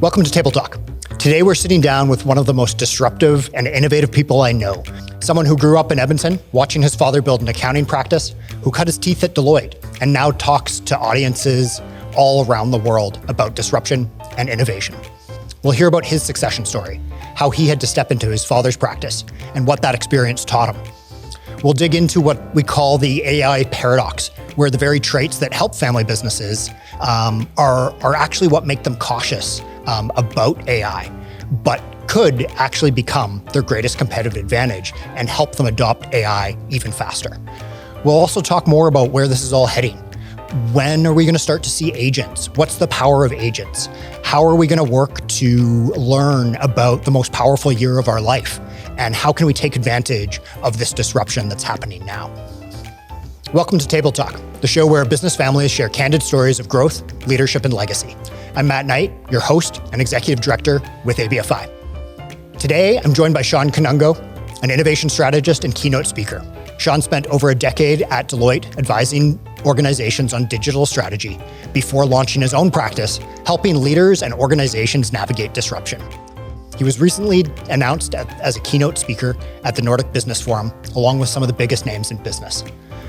Welcome to Table Talk. Today we're sitting down with one of the most disruptive and innovative people I know. Someone who grew up in Edmonton, watching his father build an accounting practice, who cut his teeth at Deloitte, and now talks to audiences all around the world about disruption and innovation. We'll hear about his succession story, how he had to step into his father's practice, and what that experience taught him. We'll dig into what we call the AI paradox, where the very traits that help family businesses are actually what make them cautious about AI, but could actually become their greatest competitive advantage and help them adopt AI even faster. We'll also talk more about where this is all heading. When are we going to start to see agents? What's the power of agents? How are we going to work to learn about the most powerful year of our life? And how can we take advantage of this disruption that's happening now? Welcome to Table Talk, the show where business families share candid stories of growth, leadership, and legacy. I'm Matt Knight, your host and executive director with ABFI. Today, I'm joined by Shawn Kanungo, an innovation strategist and keynote speaker. Shawn spent over a decade at Deloitte advising organizations on digital strategy before launching his own practice, helping leaders and organizations navigate disruption. He was recently announced as a keynote speaker at the Nordic Business Forum, along with some of the biggest names in business.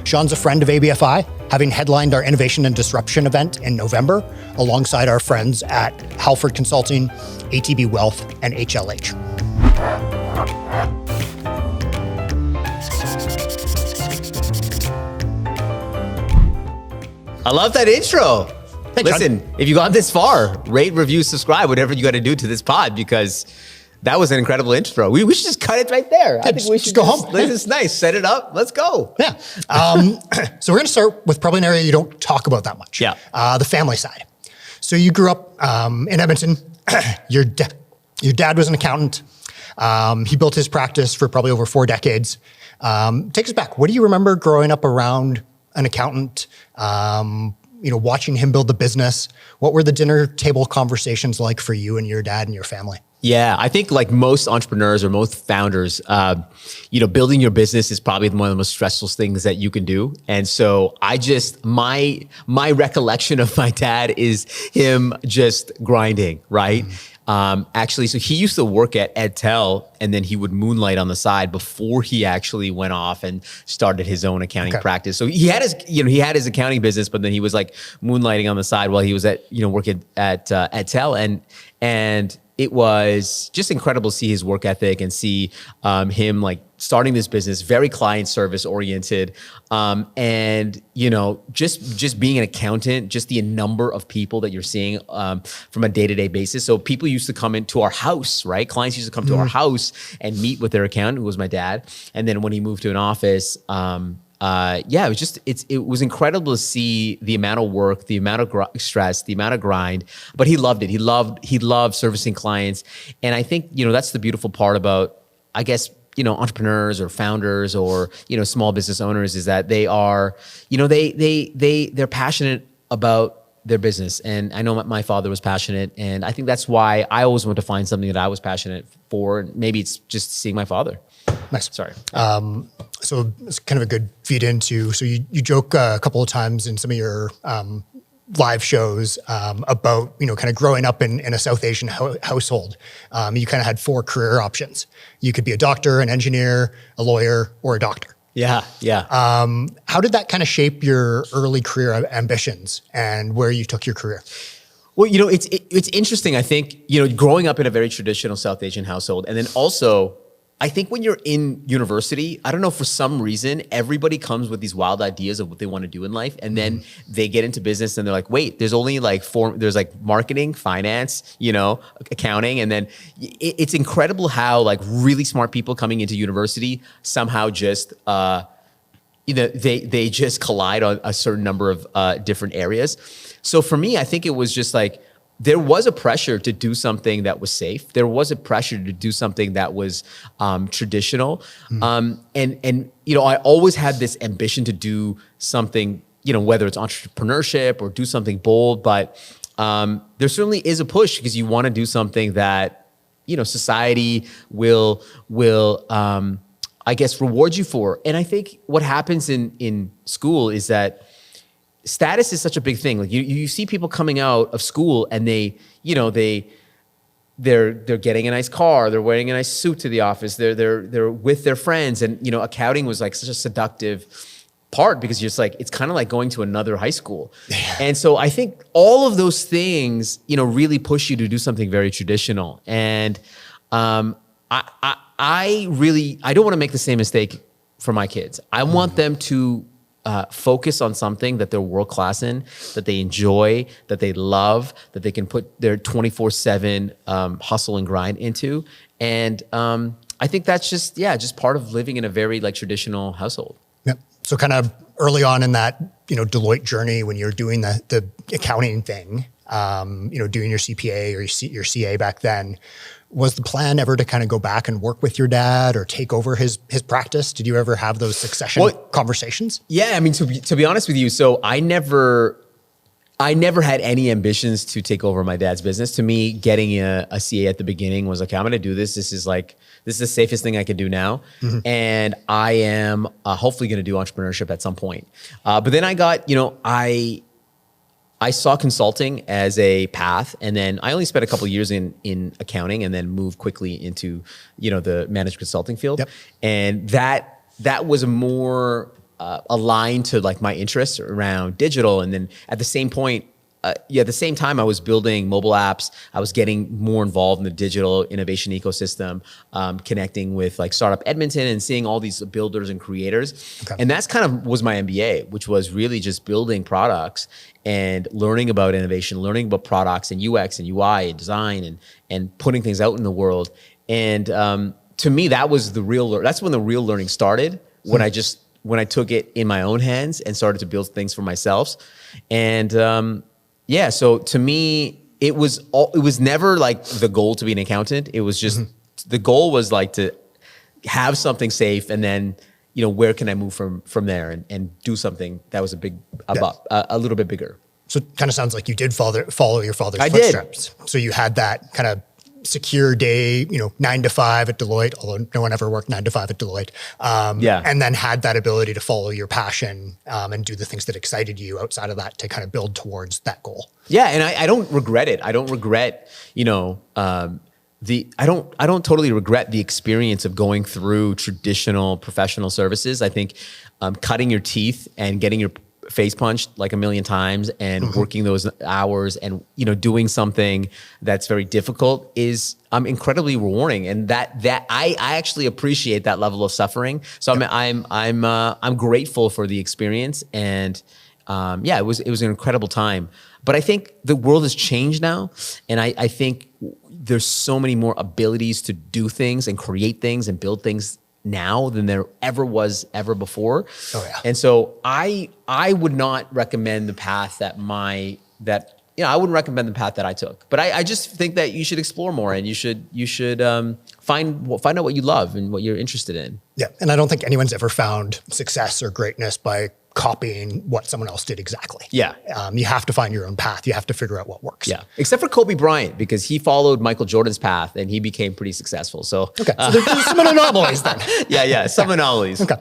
Shawn's a friend of ABFI, having headlined our Innovation and Disruption event in November, alongside our friends at Halford Consulting, ATB Wealth, and HLH. I love that intro. Thanks, Listen, Shawn. if you got this far, rate, review, subscribe, whatever you got to do to this pod, because that was an incredible intro. We should just cut it right there. I think we should just go home. This is nice. Set it up. Let's go. Yeah. So we're going to start with probably an area you don't talk about that much. Yeah. The family side. So you grew up in Edmonton. Your dad was an accountant. He built his practice for probably over 4 decades. Take us back. What do you remember growing up around an accountant? Watching him build the business. What were the dinner table conversations like for you and your dad and your family? Yeah, I think like most entrepreneurs or most founders, building your business is probably one of the most stressful things that you can do. And so my recollection of my dad is him just grinding, right? Mm-hmm. So he used to work at Edtel, and then he would moonlight on the side before he actually went off and started his own accounting practice. So he had his accounting business, but then he was like moonlighting on the side while he was working at Edtel, and it was just incredible to see his work ethic and see him like starting this business, very client service oriented. And just being an accountant, just the number of people that you're seeing from a day-to-day basis. So people used to come into our house, right? Clients used to come to our house and meet with their accountant, who was my dad. And then when he moved to an office, it was incredible to see the amount of work, the amount of stress, the amount of grind, but he loved it. He loved servicing clients. And I think, that's the beautiful part about, I guess, entrepreneurs or founders or, small business owners, is that they are, they're passionate about their business. And I know my father was passionate, and I think that's why I always want to find something that I was passionate for. Maybe it's just seeing my father. Nice. Sorry. So it's kind of a good feed into, so you joke a couple of times in some of your live shows about, kind of growing up in a South Asian household. You kind of had 4 career options. You could be a doctor, an engineer, a lawyer, or a doctor. Yeah. How did that kind of shape your early career ambitions and where you took your career? Well, it's interesting. I think, growing up in a very traditional South Asian household, and then also, I think when you're in university, I don't know, for some reason, everybody comes with these wild ideas of what they want to do in life. And then they get into business and they're like, wait, there's only like 4, there's like marketing, finance, accounting. And then it's incredible how like really smart people coming into university somehow just, they just collide on a certain number of different areas. So for me, I think it was just like, there was a pressure to do something that was safe. There was a pressure to do something that was traditional. And I always had this ambition to do something, whether it's entrepreneurship or do something bold, but there certainly is a push because you want to do something that, society will I guess, reward you for. And I think what happens in school is that status is such a big thing. Like you see people coming out of school and they they're getting a nice car, they're wearing a nice suit to the office, they're with their friends, and accounting was like such a seductive part because you're just like, it's kind of like going to another high school. And so I think all of those things, really push you to do something very traditional. And I don't want to make the same mistake for my kids. I want them to focus on something that they're world-class in, that they enjoy, that they love, that they can put their 24/7 hustle and grind into. And I think that's just part of living in a very like traditional household. Yep. So kind of early on in that, Deloitte journey when you're doing the accounting thing, doing your CPA or your CA back then, was the plan ever to kind of go back and work with your dad or take over his practice? Did you ever have those succession conversations? Yeah, I mean, to be honest with you, so I never had any ambitions to take over my dad's business. To me, getting a CA at the beginning was like, I'm going to do this. This is the safest thing I could do now. Mm-hmm. And I am hopefully going to do entrepreneurship at some point. But then I got, I saw consulting as a path, and then I only spent a couple of years in accounting and then moved quickly into, the managed consulting field. Yep. And that was more aligned to like my interests around digital. And then at the same point, at the same time, I was building mobile apps. I was getting more involved in the digital innovation ecosystem, connecting with like Startup Edmonton and seeing all these builders and creators. Okay. And that's kind of was my MBA, which was really just building products and learning about innovation, learning about products and UX and UI and design and putting things out in the world. And to me, that was that's when the real learning started, when I took it in my own hands and started to build things for myself. And so to me, it was never like the goal to be an accountant. It was just, the goal was like to have something safe, and then, where can I move from there and do something that was a little bit bigger. So it kind of sounds like you did follow your father's footsteps. So you had that kind of secure day, 9 to 5 at Deloitte, although no one ever worked 9 to 5 at Deloitte. And then had that ability to follow your passion and do the things that excited you outside of that to kind of build towards that goal. Yeah, and I don't regret it. I don't regret, I don't totally regret the experience of going through traditional professional services. I think cutting your teeth and getting your face punched like a million times and working those hours and doing something that's very difficult is incredibly rewarding, and that I actually appreciate that level of suffering. So I'm grateful for the experience, and it was an incredible time. But I think the world has changed now, and I think there's so many more abilities to do things and create things and build things now than there ever was before. Oh yeah. And so I would not recommend the path I wouldn't recommend the path that I took. But I just think that you should explore more, and you should find out what you love and what you're interested in. Yeah. And I don't think anyone's ever found success or greatness by copying what someone else did exactly. Yeah. You have to find your own path. You have to figure out what works. Yeah. Except for Kobe Bryant, because he followed Michael Jordan's path and he became pretty successful. So, okay. So there's some anomalies then. Yeah. Some anomalies. Okay.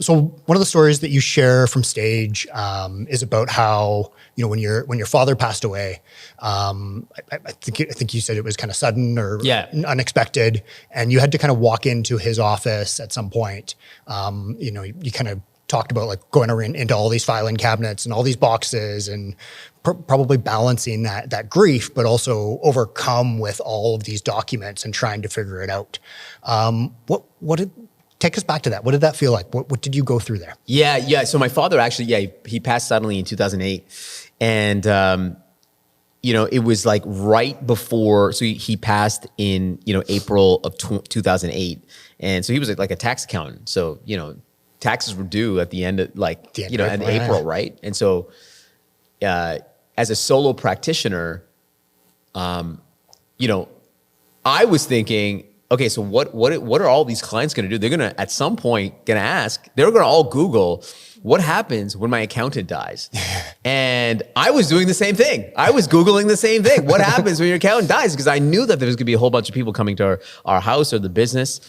So one of the stories that you share from stage is about how, when your father passed away, I think you said it was kind of sudden or unexpected, and you had to kind of walk into his office at some point. You kind of talked about like going around into all these filing cabinets and all these boxes and probably balancing that grief, but also overcome with all of these documents and trying to figure it out. Take us back to that. What did that feel like? What did you go through there? Yeah. So my father actually, he passed suddenly in 2008. And, it was like right before, so he passed in, April of 2008. And so he was like a tax accountant. So, taxes were due at the end of April, right? And so, as a solo practitioner, I was thinking, okay, so what are all these clients going to do? They're going to, at some point, they're going to all Google, what happens when my accountant dies? And I was doing the same thing. I was Googling the same thing. What happens when your accountant dies? Because I knew that there was going to be a whole bunch of people coming to our house or the business.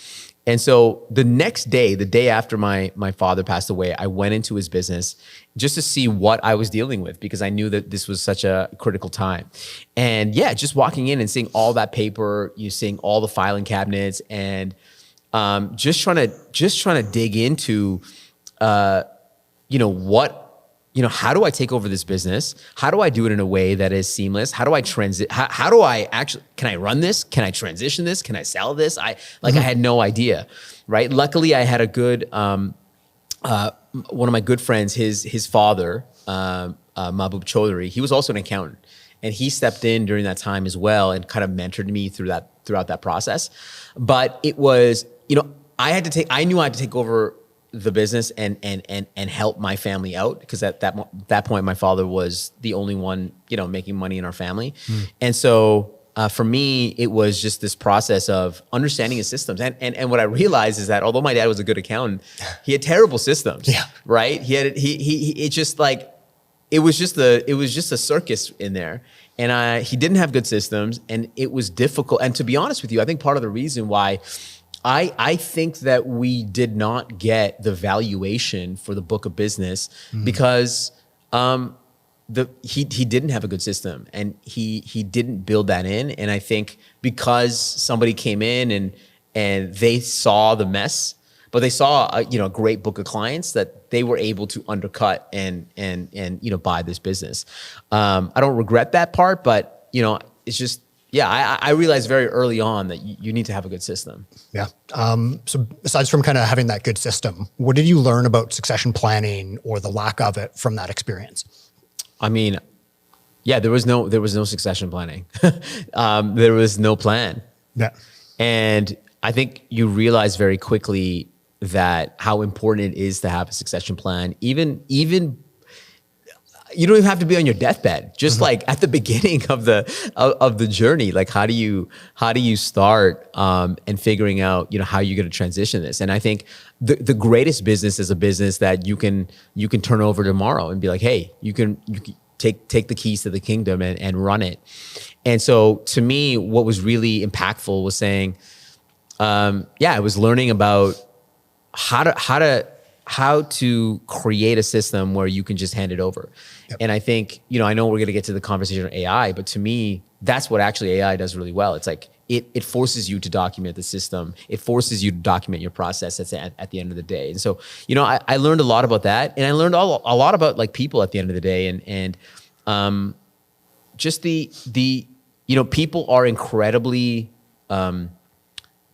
And so the next day, the day after my father passed away, I went into his business just to see what I was dealing with, because I knew that this was such a critical time. And yeah, just walking in and seeing all that paper, you seeing all the filing cabinets, and just trying to dig into, how do I take over this business? How do I do it in a way that is seamless? How do I how do I actually, can I run this? Can I transition this? Can I sell this? I had no idea, right? Luckily I had a good, one of my good friends, his father, Mahbub Chaudhry, he was also an accountant, and he stepped in during that time as well and kind of mentored me throughout that process. But it was, I knew I had to take over the business and help my family out, because at that point my father was the only one making money in our family. And so for me it was just this process of understanding his systems, and what I realized is that although my dad was a good accountant, he had terrible systems. Right, it was just a circus in there, and he didn't have good systems, and it was difficult. And to be honest with you, I think part of the reason why I think that we did not get the valuation for the book of business because he didn't have a good system, and he didn't build that in. And I think because somebody came in and they saw the mess, but they saw a great book of clients, that they were able to undercut and buy this business. I don't regret that part, but it's just. Yeah, I realized very early on that you need to have a good system. Yeah. So besides from kind of having that good system, what did you learn about succession planning or the lack of it from that experience? I mean, yeah, there was no succession planning. There was no plan. Yeah. And I think you realize very quickly that how important it is to have a succession plan, even you don't even have to be on your deathbed. Just like at the beginning of the journey, like how do you start and figuring out how you're going to transition this. And I think the greatest business is a business that you can turn over tomorrow and be like, hey, you can take the keys to the kingdom and run it. And so to me, what was really impactful was saying, I was learning about how to create a system where you can just hand it over. Yep. And I think, I know we're going to get to the conversation on AI, but to me, that's what actually AI does really well. It's like, it forces you to document the system. It forces you to document your process at the end of the day. And so, I learned a lot about that, and I learned a lot about like people at the end of the day, and just the people are incredibly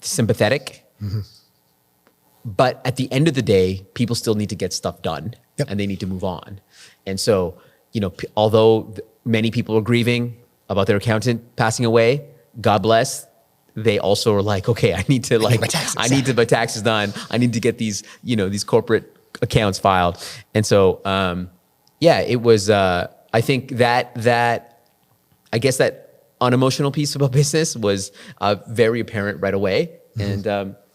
sympathetic. But at the end of the day, people still need to get stuff done. Yep. And they need to move on. And so, although many people are grieving about their accountant passing away, God bless, they also are like, okay, I need my taxes done. I need to get these, these corporate accounts filed. And so, it was, I think that unemotional piece about business was very apparent right away.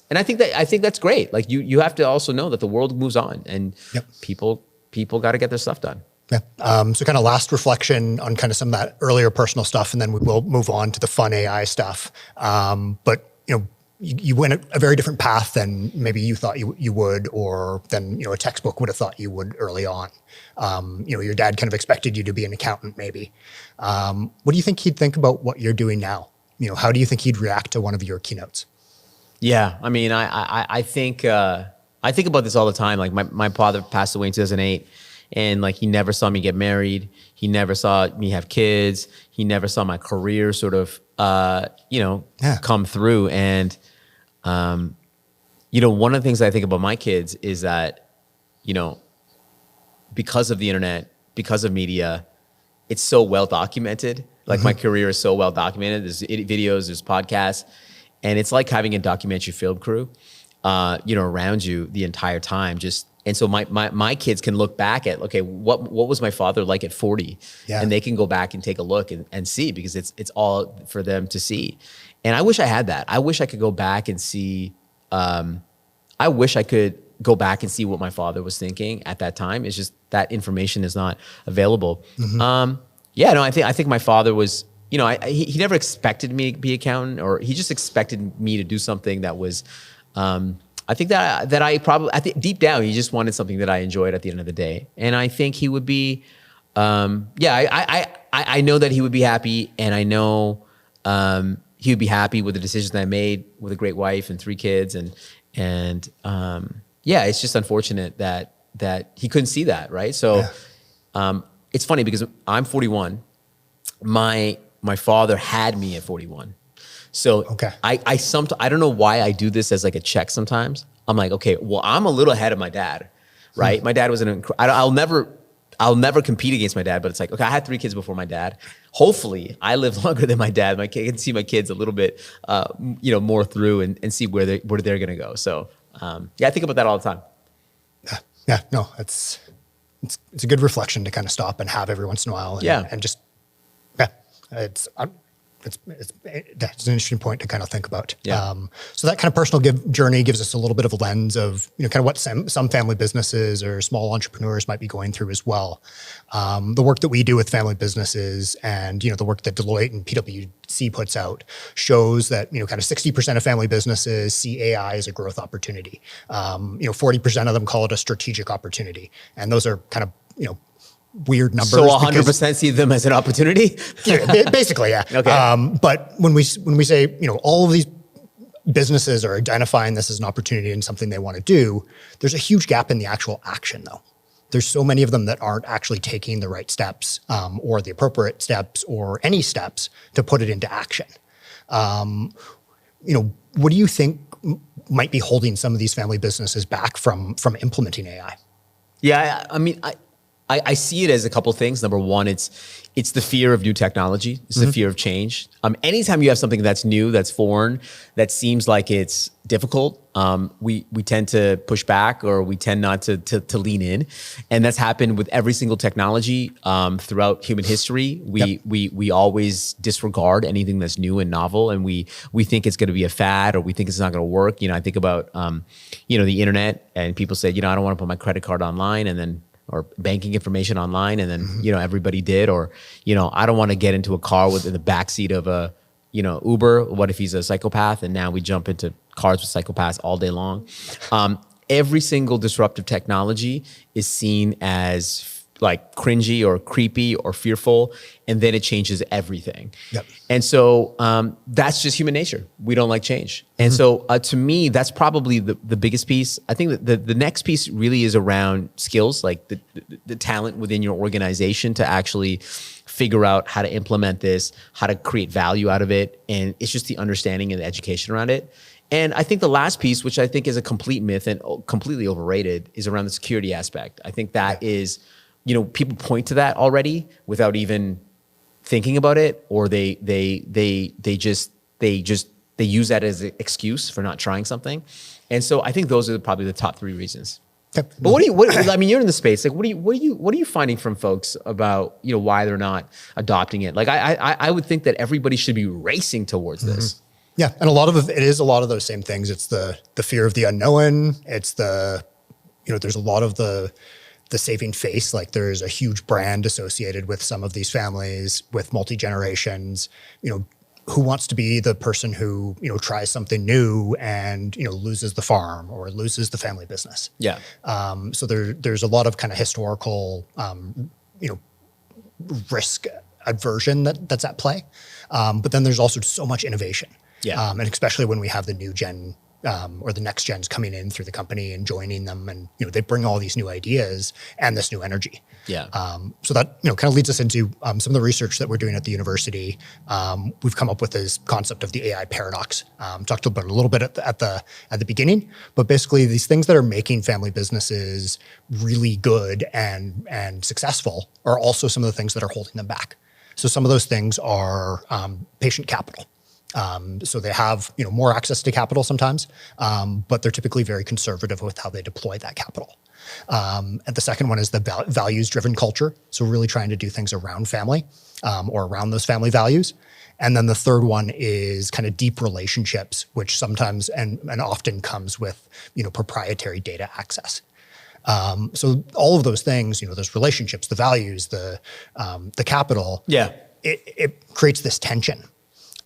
And I think that's great. Like you have to also know that the world moves on, and people got to get their stuff done. Yeah. So kind of last reflection on kind of some of that earlier personal stuff, and then we will move on to the fun AI stuff. But you went a very different path than maybe you thought you would, or than a textbook would have thought you would early on. Your dad kind of expected you to be an accountant, maybe. What do you think he'd think about what you're doing now? How do you think he'd react to one of your keynotes? Yeah, I mean, I think about this all the time. Like my father passed away in 2008, and like he never saw me get married. He never saw me have kids. He never saw my career sort of, come through. And one of the things I think about my kids is that, because of the internet, because of media, it's so well documented. Like my career is so well documented. There's videos, there's podcasts. And it's like having a documentary film crew, around you the entire time. And so my kids can look back at, okay, what was my father like at 40? Yeah. And they can go back and take a look and see, because it's all for them to see. And I wish I had that. I wish I could go back and see, I wish I could go back and see what my father was thinking at that time. It's just that information is not available. I think my father was, he never expected me to be an accountant, or he just expected me to do something that was I think I think deep down, he just wanted something that I enjoyed at the end of the day. And I think he would be, I know that he would be happy, and I know he would be happy with the decisions that I made with a great wife and 3 kids. And it's just unfortunate that he couldn't see that, right? So it's funny because I'm 41. My father had me at 41. So I don't know why I do this as like a check sometimes. I'm like, okay, well, I'm a little ahead of my dad, right? My dad was I'll never compete against my dad, but it's like, okay, I had 3 kids before my dad. Hopefully I live longer than my dad. I can see my kids a little bit, more through and see where they're going to go. So I think about that all the time. Yeah, no, it's a good reflection to kind of stop and have every once in a while. And just, it's an interesting point to kind of think about. Yeah. So that kind of personal journey gives us a little bit of a lens of, kind of what some family businesses or small entrepreneurs might be going through as well. The work that we do with family businesses and, the work that Deloitte and PwC puts out shows that, kind of 60% of family businesses see AI as a growth opportunity. 40% of them call it a strategic opportunity. And those are kind of, weird numbers. So 100% see them as an opportunity? Basically, yeah. Okay. But when we say, all of these businesses are identifying this as an opportunity and something they want to do, there's a huge gap in the actual action though. There's so many of them that aren't actually taking the right steps or the appropriate steps or any steps to put it into action. What do you think might be holding some of these family businesses back from implementing AI? Yeah, I mean, I see it as a couple things. Number one, it's the fear of new technology. It's the fear of change. Anytime you have something that's new, that's foreign, that seems like it's difficult, we tend to push back, or we tend not to lean in. And that's happened with every single technology throughout human history. We always disregard anything that's new and novel, and we think it's going to be a fad, or we think it's not going to work. I think about the internet, and people say, I don't want to put my credit card online, and then or banking information online, and then everybody did. Or I don't want to get into a car in the backseat of a Uber. What if he's a psychopath? And now we jump into cars with psychopaths all day long. Every single disruptive technology is seen as like cringy or creepy or fearful, and then it changes everything. Yep. And so that's just human nature. We don't like change. And so to me, that's probably the biggest piece. I think that the next piece really is around skills, like the talent within your organization to actually figure out how to implement this, how to create value out of it. And it's just the understanding and the education around it. And I think the last piece, which I think is a complete myth and completely overrated, is around the security aspect. I think that is, people point to that already without even thinking about it, or they use that as an excuse for not trying something. And so I think those are probably the top 3 reasons. Yep. But you're in the space. Like, what are you finding from folks about, why they're not adopting it? Like, I would think that everybody should be racing towards this. Yeah, and it is a lot of those same things. It's the fear of the unknown. It's there's a lot of the saving face. Like, there's a huge brand associated with some of these families, with multi-generations. Who wants to be the person who tries something new and loses the farm or loses the family business? Yeah. So there's a lot of kind of historical risk aversion that's at play. But then there's also so much innovation. Yeah. And especially when we have the new gen or the next gens coming in through the company and joining them, and they bring all these new ideas and this new energy. Yeah. So that kind of leads us into some of the research that we're doing at the university. We've come up with this concept of the AI paradox. Talked about it a little bit at the beginning, but basically these things that are making family businesses really good and successful are also some of the things that are holding them back. So some of those things are patient capital. So they have more access to capital sometimes, but they're typically very conservative with how they deploy that capital. And the second one is the values-driven culture. So really trying to do things around family or around those family values. And then the third one is kind of deep relationships, which sometimes and often comes with proprietary data access. So all of those things, those relationships, the values, the capital, it creates this tension.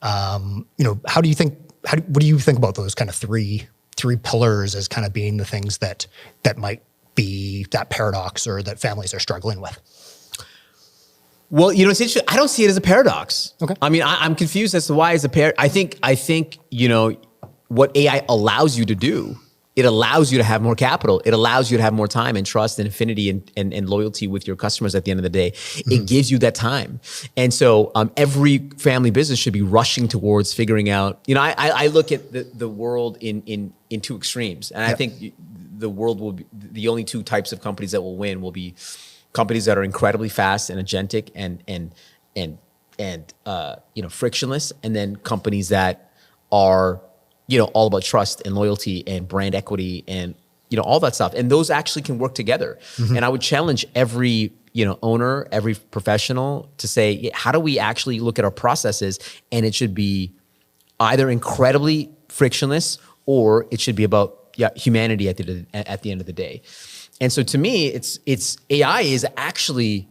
What do you think about those kind of three three pillars as kind of being the things that might be that paradox or that families are struggling with? Well, it's interesting. I don't see it as a paradox. Okay. I mean, I'm confused as to why it's a I think, what AI allows you to do, it allows you to have more capital. It allows you to have more time and trust and affinity and loyalty with your customers at the end of the day. Mm-hmm. It gives you that time. And so every family business should be rushing towards figuring out, I look at the world in two extremes. And I think the world will be, the only two types of companies that will win will be companies that are incredibly fast and agentic and frictionless, and then companies that are all about trust and loyalty and brand equity and all that stuff. And those actually can work together. Mm-hmm. And I would challenge every owner, every professional to say, how do we actually look at our processes? And it should be either incredibly frictionless or it should be about humanity at the end of the day. And so to me, it's AI is actually,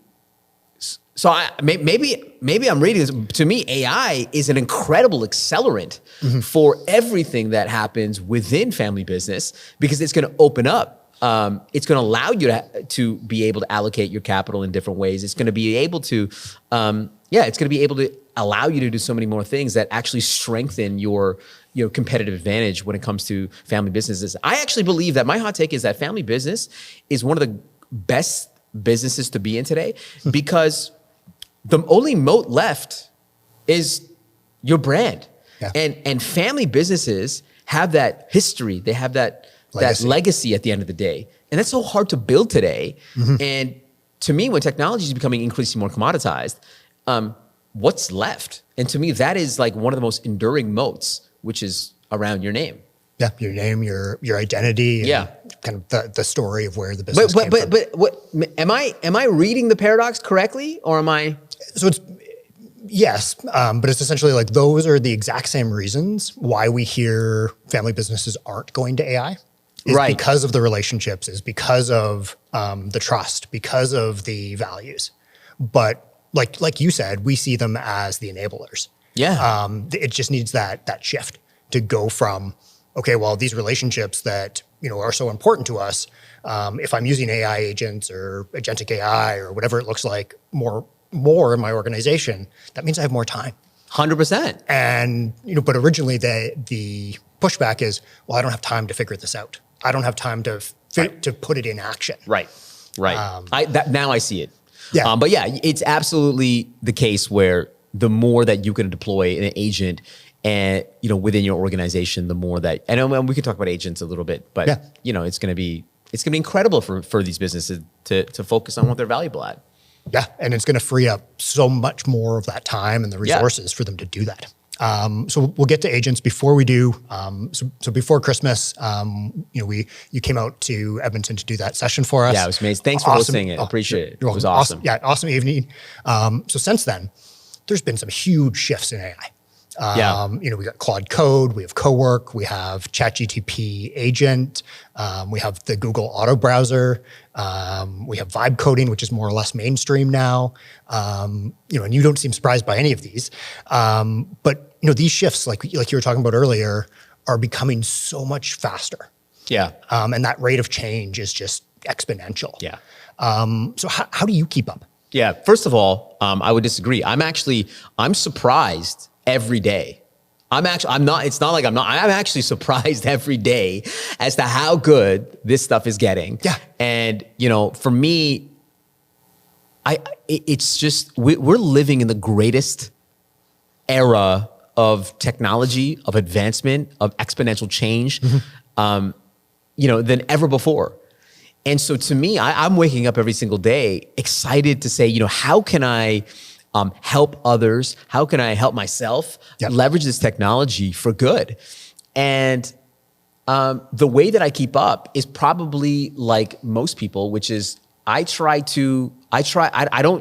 so maybe I'm reading this. To me, AI is an incredible accelerant for everything that happens within family business, because it's going to open up. It's going to allow you to be able to allocate your capital in different ways. It's going to be able to, it's going to be able to allow you to do so many more things that actually strengthen your competitive advantage when it comes to family businesses. I actually believe that my hot take is that family business is one of the best businesses to be in today, because the only moat left is your brand. Yeah. And family businesses have that history. They have that legacy at the end of the day. And that's so hard to build today. Mm-hmm. And to me, when technology is becoming increasingly more commoditized, what's left? And to me, that is like one of the most enduring moats, which is around your name. Yeah, your name, your identity, and kind of the story of where the business came from. But what am I reading the paradox correctly, or am I? So it's yes, but it's essentially like those are the exact same reasons why we hear family businesses aren't going to AI. Is right. Because of the relationships, is because of the trust, because of the values. But like you said, we see them as the enablers. Yeah. It just needs that shift to go from, okay, well, these relationships that are so important to us, if I'm using AI agents or agentic AI or whatever it looks like more in my organization, that means I have more time. 100%. And but originally the pushback is, well, I don't have time to figure this out. I don't have time to put it in action. Right. Now I see it. Yeah. But yeah, it's absolutely the case where the more that you can deploy an agent and within your organization, the more that, and we can talk about agents a little bit, but it's going to be incredible for these businesses to focus on what they're valuable at. Yeah, and it's going to free up so much more of that time and the resources for them to do that. So we'll get to agents. Before we do, so before Christmas, you came out to Edmonton to do that session for us. Yeah, it was amazing. Thanks for hosting it. Appreciate it. It was awesome. Awesome evening. So since then, there's been some huge shifts in AI. We got Claude Code, we have Cowork, we have ChatGPT Agent, we have the Google Auto Browser, we have vibe coding, which is more or less mainstream now. And you don't seem surprised by any of these. But these shifts, like you were talking about earlier, are becoming so much faster. Yeah. And that rate of change is just exponential. Yeah. So how do you keep up? Yeah. First of all, I would disagree. I'm surprised every day. I'm actually surprised every day as to how good this stuff is getting. Yeah. And, for me, it's just, we're living in the greatest era of technology, of advancement, of exponential change, than ever before. And so to me, I'm waking up every single day excited to say, how can I help others? How can I help myself leverage this technology for good? And the way that I keep up is probably like most people, which is I don't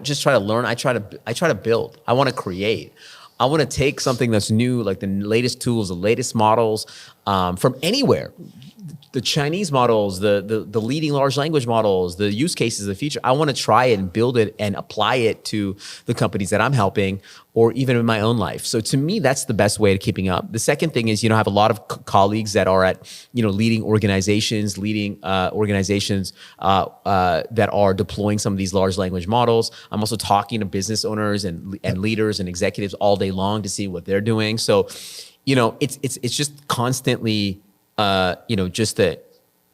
just try to learn. I try to build. I want to create. I want to take something that's new, like the latest tools, the latest models from anywhere. the Chinese models, the leading large language models, the use cases of the future. I want to try it and build it and apply it to the companies that I'm helping, or even in my own life. So to me, that's the best way to keeping up. The second thing is, I have a lot of colleagues that are at, leading organizations, that are deploying some of these large language models. I'm also talking to business owners and leaders and executives all day long to see what they're doing. So, it's just constantly,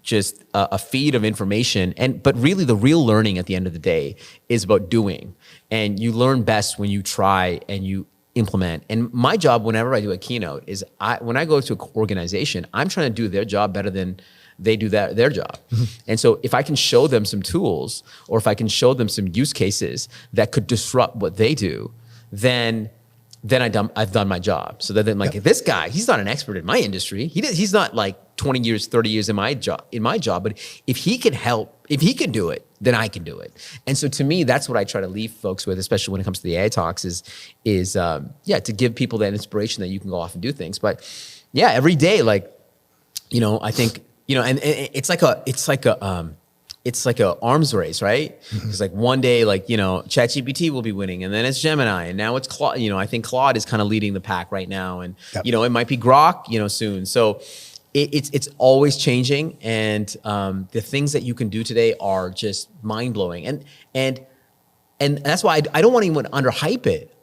just a feed of information. But really the real learning at the end of the day is about doing. And you learn best when you try and you implement. And my job, whenever I do a keynote, is when I go to an organization, I'm trying to do their job better than they do their job. And so if I can show them some tools, or if I can show them some use cases that could disrupt what they do, then I've done my job. So that then this guy, he's not an expert in my industry. He's not like 20 years, 30 years in my job. But if he can help, if he can do it, then I can do it. And so to me, that's what I try to leave folks with, especially when it comes to the AI talks, is to give people that inspiration that you can go off and do things. But yeah, every day, I think, and it's like a arms race, right? It's like one day, ChatGPT will be winning, and then it's Gemini, and now it's Claude. I think Claude is kind of leading the pack right now, and it might be Grok, soon. So it's always changing, and the things that you can do today are just mind blowing, and that's why I don't want anyone to underhype it.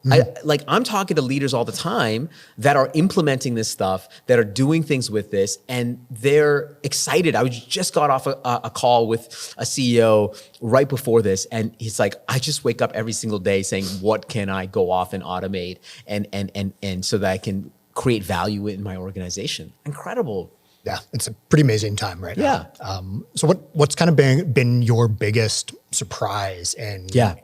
I'm talking to leaders all the time that are implementing this stuff, that are doing things with this, and they're excited. I just got off a call with a CEO right before this, and he's like, I just wake up every single day saying, what can I go off and automate and so that I can create value in my organization? Incredible. Yeah, it's a pretty amazing time right now. So what's kind of been your biggest surprise in the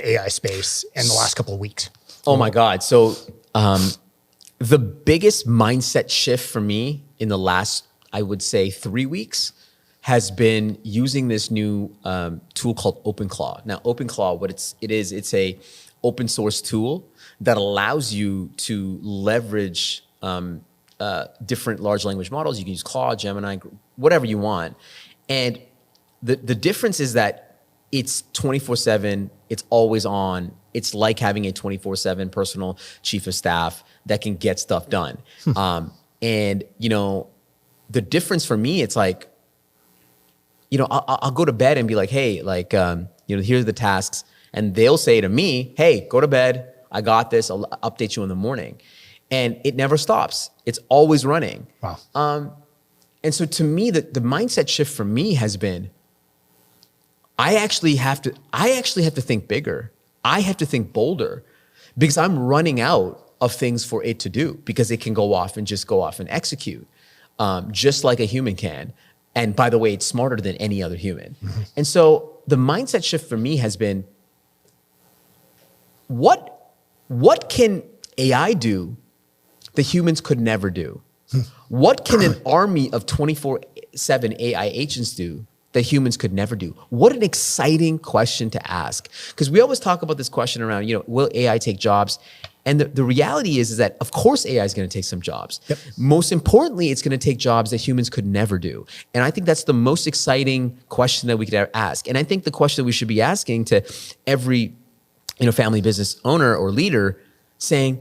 AI space in the last couple of weeks? Oh my God. So the biggest mindset shift for me in the last, I would say, 3 weeks has been using this new tool called OpenClaw. Now, OpenClaw, it's a open source tool that allows you to leverage different large language models. You can use Claude, Gemini, whatever you want. And the difference is that it's 24/7, it's always on. It's like having a 24/7 personal chief of staff that can get stuff done. And the difference for me, it's like, I'll go to bed and be like, hey, here's the tasks. And they'll say to me, hey, go to bed. I got this. I'll update you in the morning. And it never stops. It's always running. Wow. And so to me, the mindset shift for me has been, I actually have to think bigger. I have to think bolder, because I'm running out of things for it to do, because it can go off and execute, just like a human can. And by the way, it's smarter than any other human. And so the mindset shift for me has been, what can AI do the humans could never do? What can an army of 24/7 AI agents do that humans could never do? What an exciting question to ask. Because we always talk about this question around, will AI take jobs? And the reality is that, of course, AI is going to take some jobs. Yep. Most importantly, it's going to take jobs that humans could never do. And I think that's the most exciting question that we could ever ask. And I think the question we should be asking to every family business owner or leader, saying,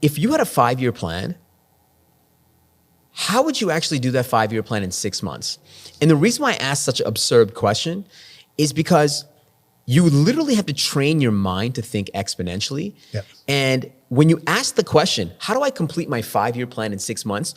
if you had a 5-year plan, how would you actually do that 5-year plan in 6 months? And the reason why I ask such an absurd question is because you literally have to train your mind to think exponentially. Yep. And when you ask the question, how do I complete my 5-year plan in 6 months?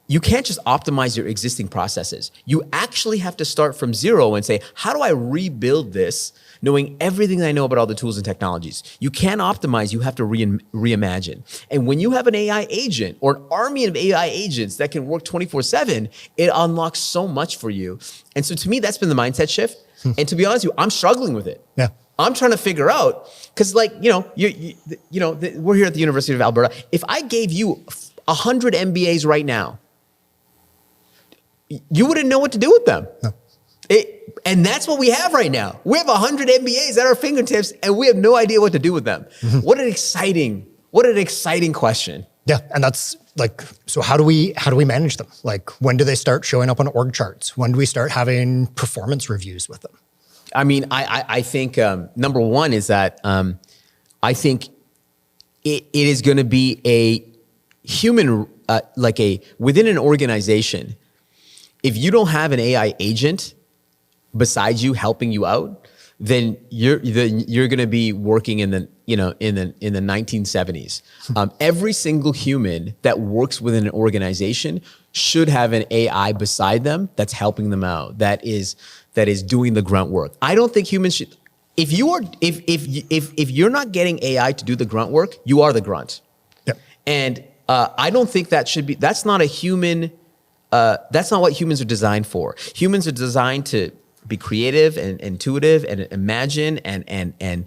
You can't just optimize your existing processes. You actually have to start from zero and say, how do I rebuild this, knowing everything that I know about all the tools and technologies? You can't optimize, you have to reimagine. And when you have an AI agent or an army of AI agents that can work 24/7, it unlocks so much for you. And so to me, that's been the mindset shift. And to be honest with you, I'm struggling with it. Yeah. I'm trying to figure out, because we're here at the University of Alberta. If I gave you 100 MBAs right now, you wouldn't know what to do with them. No. And that's what we have right now. We have 100 MBAs at our fingertips, and we have no idea what to do with them. What an exciting question. Yeah, and that's like, so how do we manage them? Like, when do they start showing up on org charts? When do we start having performance reviews with them? I mean, I think number one is that I think it is going to be a human, within an organization. If you don't have an AI agent besides you helping you out, then you're going to be working in the 1970s. Every single human that works within an organization should have an AI beside them that's helping them out. That is doing the grunt work. I don't think humans should. If you're not getting AI to do the grunt work, you are the grunt. Yep. And I don't think that should be. That's not a human. That's not what humans are designed for. Humans are designed to be creative and intuitive and imagine and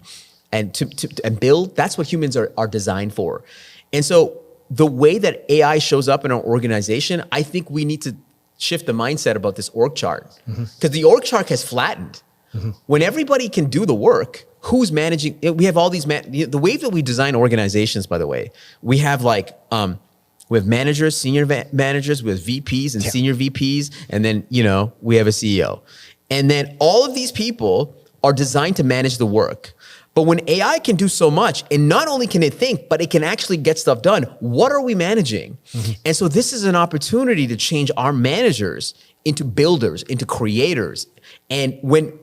build. That's what humans are designed for. And so the way that AI shows up in our organization, I think we need to shift the mindset about this org chart, because the org chart has flattened. When everybody can do the work, who's managing? We have all these the way that we design organizations, by the way, we have we have managers, senior managers, we have VPs and senior VPs, and then we have a CEO. And then all of these people are designed to manage the work. But when AI can do so much, and not only can it think, but it can actually get stuff done, what are we managing? And so this is an opportunity to change our managers into builders, into creators. And when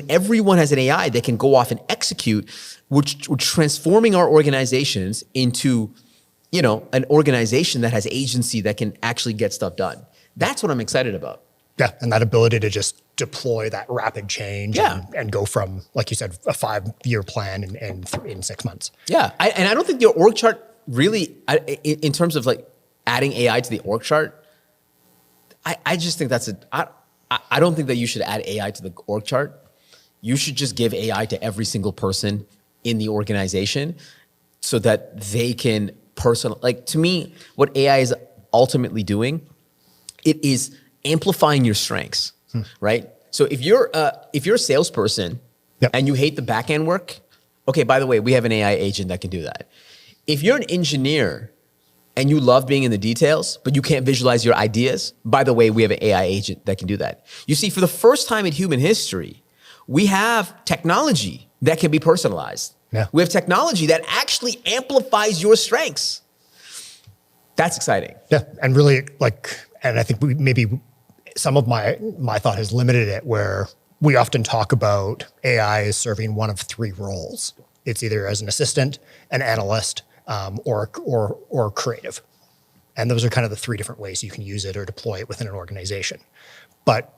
everyone has an AI that can go off and execute, we're transforming our organizations into an organization that has agency that can actually get stuff done. That's what I'm excited about. Yeah, and that ability to just deploy that rapid change and go from, like you said, a 5-year plan in 6 months. Yeah, and I don't think your org chart really, in terms of like adding AI to the org chart, I just think I don't think that you should add AI to the org chart. You should just give AI to every single person in the organization so that they can to me, what AI is ultimately doing, it is amplifying your strengths, right? So if you're a salesperson and you hate the back end work, okay, by the way, we have an AI agent that can do that. If you're an engineer and you love being in the details, but you can't visualize your ideas, by the way, we have an AI agent that can do that. You see, for the first time in human history, we have technology that can be personalized. Yeah. We have technology that actually amplifies your strengths. That's exciting. Yeah, and really and I think maybe some of my thought has limited it, where we often talk about AI as serving one of 3 roles. It's either as an assistant, an analyst, or creative. And those are kind of the 3 different ways you can use it or deploy it within an organization. But,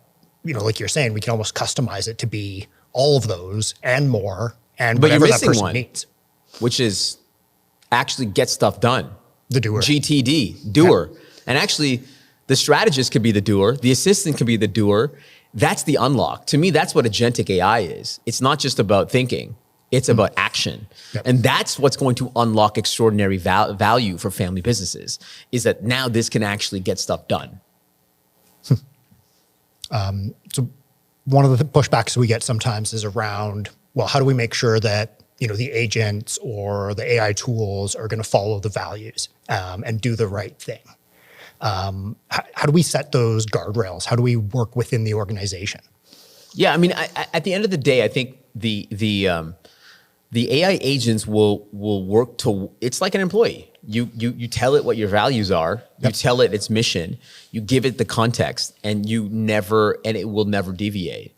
like you're saying, we can almost customize it to be all of those and more, and but whatever you're that missing person one, needs. which is actually get stuff done. The doer. GTD, doer. Yeah. And actually, the strategist could be the doer. The assistant could be the doer. That's the unlock. To me, that's what agentic AI is. It's not just about thinking. It's about action. Yep. And that's what's going to unlock extraordinary value for family businesses, is that now this can actually get stuff done. So one of the pushbacks we get sometimes is around, well, how do we make sure that the agents or the AI tools are going to follow the values and do the right thing? How do we set those guardrails? How do we work within the organization? Yeah, I mean, at the end of the day, I think the AI agents will work to. It's like an employee. You tell it what your values are. You tell it its mission. You give it the context, and it will never deviate.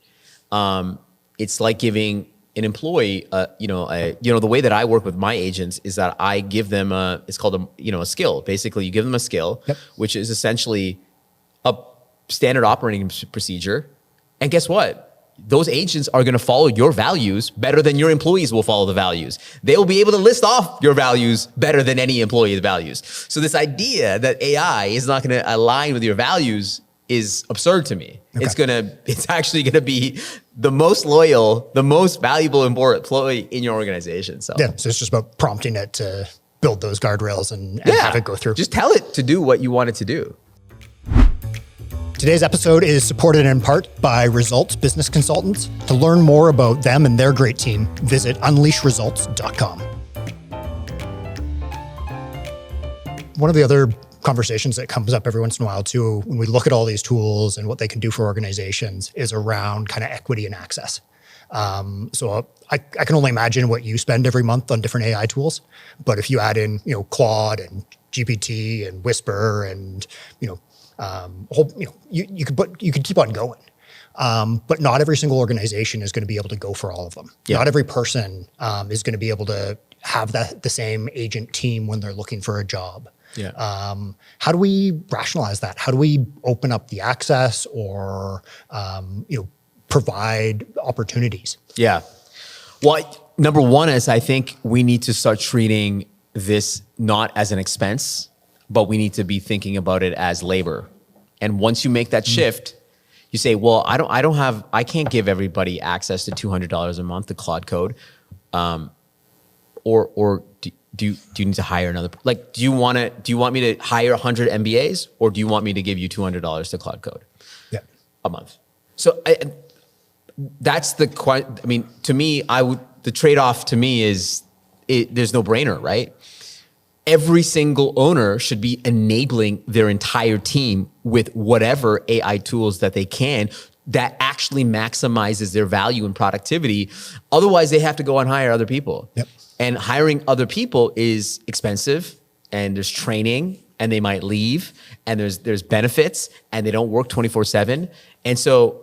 It's like giving an employee, the way that I work with my agents is that I give them it's called a skill. Basically, you give them a skill, which is essentially a standard operating procedure. And guess what? Those agents are going to follow your values better than your employees will follow the values. They will be able to list off your values better than any employee's values. So this idea that AI is not going to align with your values is absurd to me. Okay. It's actually going to be the most loyal, the most valuable employee in your organization. So it's just about prompting it to build those guardrails and have it go through. Just tell it to do what you want it to do. Today's episode is supported in part by Results Business Consultants. To learn more about them and their great team, visit unleashresults.com. one of the other conversations that comes up every once in a while too, when we look at all these tools and what they can do for organizations, is around kind of equity and access. So I can only imagine what you spend every month on different AI tools, but if you add in, Claude and GPT and Whisper and, you could keep on going. But not every single organization is going to be able to go for all of them. Yeah. Not every person is going to be able to have the same agent team when they're looking for a job. Yeah. How do we rationalize that? How do we open up the access or, provide opportunities? Yeah. Well, number one is I think we need to start treating this not as an expense, but we need to be thinking about it as labor. And once you make that shift, you say, well, I can't give everybody access to $200 a month to Claude Code. Or do you need to hire another? Like, do you want me to hire 100 MBAs, or do you want me to give you $200 to Claude Code a month? So that's to me, the trade-off to me is there's no brainer, right? Every single owner should be enabling their entire team with whatever AI tools that they can that actually maximizes their value and productivity. Otherwise, they have to go and hire other people. Yep. And hiring other people is expensive, and there's training, and they might leave, and there's benefits, and they don't work 24/7. And so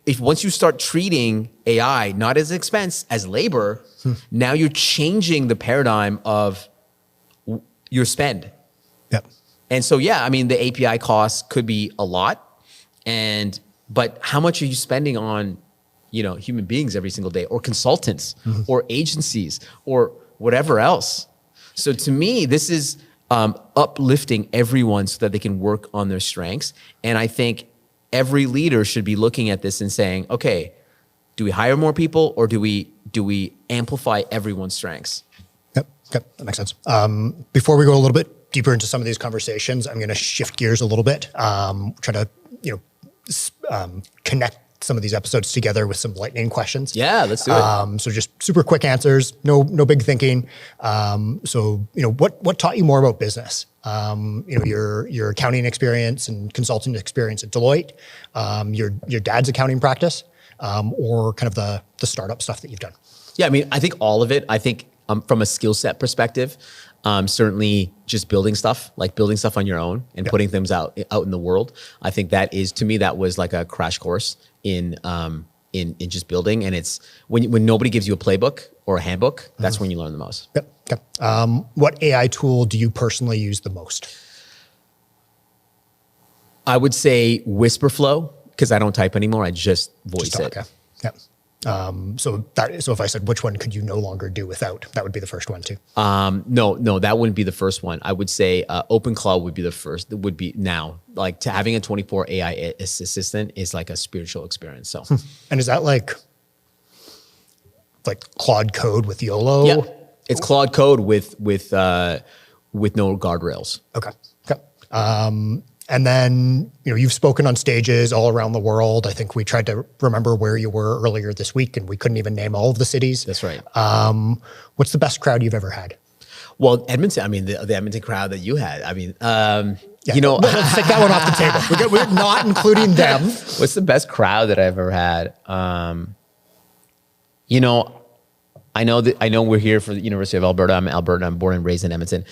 if once you start treating AI not as an expense, as labor, now you're changing the paradigm of your spend. Yep. And so, yeah, I mean, the API costs could be a lot, but how much are you spending on, human beings every single day, or consultants, or agencies, or whatever else? So to me, this is uplifting everyone so that they can work on their strengths. And I think every leader should be looking at this and saying, okay, do we hire more people, or do we amplify everyone's strengths? Yep. Okay, that makes sense. Before we go a little bit deeper into some of these conversations, I'm going to shift gears a little bit, try to connect some of these episodes together with some lightning questions. Yeah, let's do it. So just super quick answers, no big thinking. What taught you more about business? Your accounting experience and consulting experience at Deloitte, your dad's accounting practice, or kind of the startup stuff that you've done? Yeah, I mean, I think all of it. I think from a skill set perspective, certainly just building stuff on your own and putting things out in the world. I think to me, that was like a crash course in just building. And it's when nobody gives you a playbook or a handbook, that's when you learn the most. Yep. Okay. What AI tool do you personally use the most? I would say Whisperflow, because I don't type anymore. I just voice it. Okay. Yep. So if I said which one could you no longer do without, that would be the first one too. No, that wouldn't be the first one. I would say OpenCloud would be the first. It would be now, like, to having a 24 AI assistant is like a spiritual experience. So, and is that like Claude Code with YOLO? Yeah, it's Claude Code with no guardrails. Okay. And then, you've spoken on stages all around the world. I think we tried to remember where you were earlier this week, and we couldn't even name all of the cities. That's right. What's the best crowd you've ever had? Well, Edmonton, I mean, the Edmonton crowd that you had, I mean, let's take that one off the table. We're not including them. What's the best crowd that I've ever had? I know we're here for the University of Alberta. I'm Alberta. I'm born and raised in Edmonton.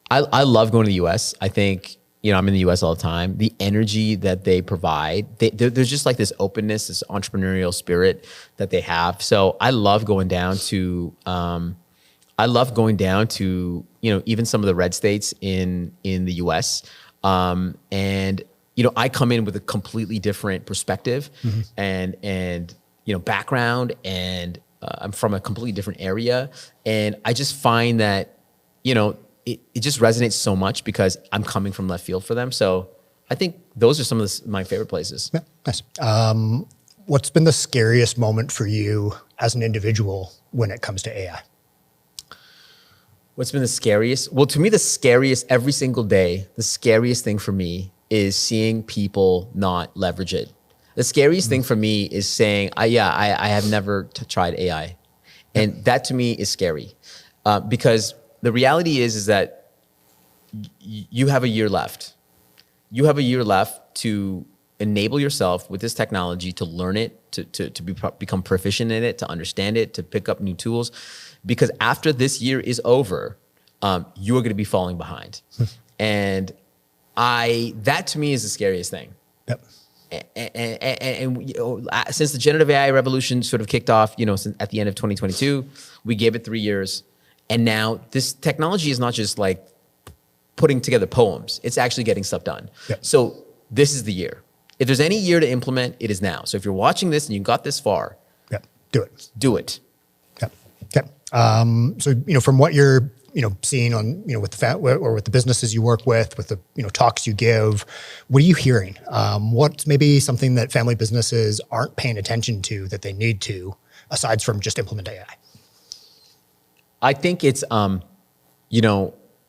I love going to the US. I think, I'm in the US all the time. The energy that they provide, there's just like this openness, this entrepreneurial spirit that they have. So I love going down to, even some of the red states in the US. I come in with a completely different perspective and background, and I'm from a completely different area. And I just find that, it just resonates so much because I'm coming from left field for them. So I think those are some of my favorite places. Yeah, nice. What's been the scariest moment for you as an individual when it comes to AI? What's been the scariest? Well, to me, the scariest every single day, the scariest thing for me is seeing people not leverage it. The scariest thing for me is saying, I have never tried AI. And that to me is scary. Because the reality is that you have a year left. You have a year left to enable yourself with this technology, to learn it, to become proficient in it, to understand it, to pick up new tools. Because after this year is over, you are going to be falling behind. And that to me is the scariest thing. Yep. And since the generative AI revolution sort of kicked off, since at the end of 2022, we gave it 3 years. And now this technology is not just like putting together poems. It's actually getting stuff done. Yep. So this is the year. If there's any year to implement, it is now. So if you're watching this and you got this far, do it. Do it. Yep. Okay. So, from what you're, seeing on, with the businesses you work with the, talks you give, what are you hearing? What's maybe something that family businesses aren't paying attention to that they need to, aside from just implement AI? I think it's,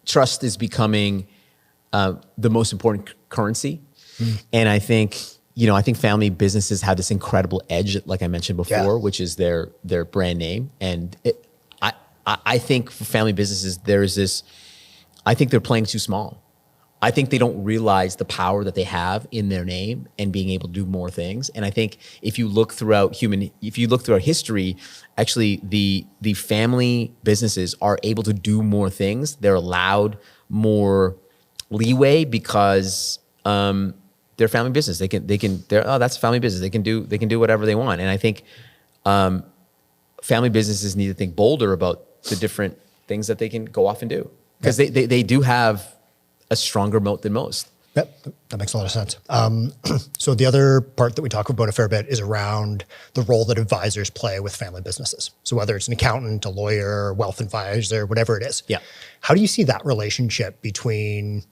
trust is becoming the most important currency. And I think family businesses have this incredible edge, like I mentioned before, which is their brand name. And I think for family businesses, I think they're playing too small. I think they don't realize the power that they have in their name and being able to do more things. And I think if you look throughout history, actually the family businesses are able to do more things. They're allowed more leeway because they're family business. That's a family business. They can do whatever they want. And I think family businesses need to think bolder about the different things that they can go off and do, because they do have a stronger moat than most. Yep, that makes a lot of sense. So the other part that we talk about a fair bit is around the role that advisors play with family businesses. So whether it's an accountant, a lawyer, wealth advisor, whatever it is. Yeah. How do you see that relationship between,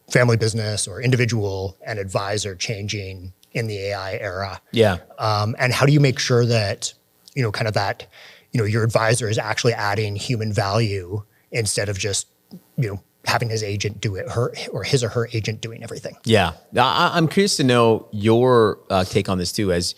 family business or individual and advisor changing in the AI era? Yeah. And how do you make sure that, kind of that, your advisor is actually adding human value instead of just, having his agent do it, his or her agent doing everything? Yeah. I'm curious to know your take on this too, as,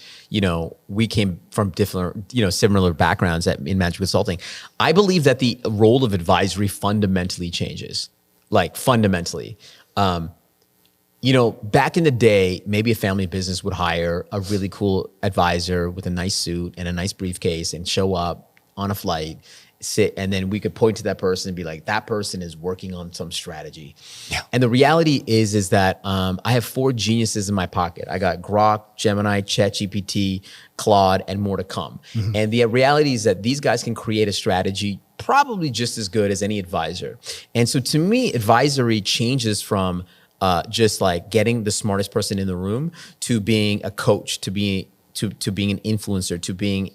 we came from different, similar backgrounds in management consulting. I believe that the role of advisory fundamentally changes, like fundamentally. Back in the day, maybe a family business would hire a really cool advisor with a nice suit and a nice briefcase and show up on a flight, sit, and then we could point to that person and be like, that person is working on some strategy. Yeah. And the reality is that I have 4 geniuses in my pocket. I got Grok, Gemini, ChatGPT, Claude, and more to come. Mm-hmm. And the reality is that these guys can create a strategy probably just as good as any advisor. And so to me, advisory changes from just like getting the smartest person in the room to being a coach, to being an influencer, to being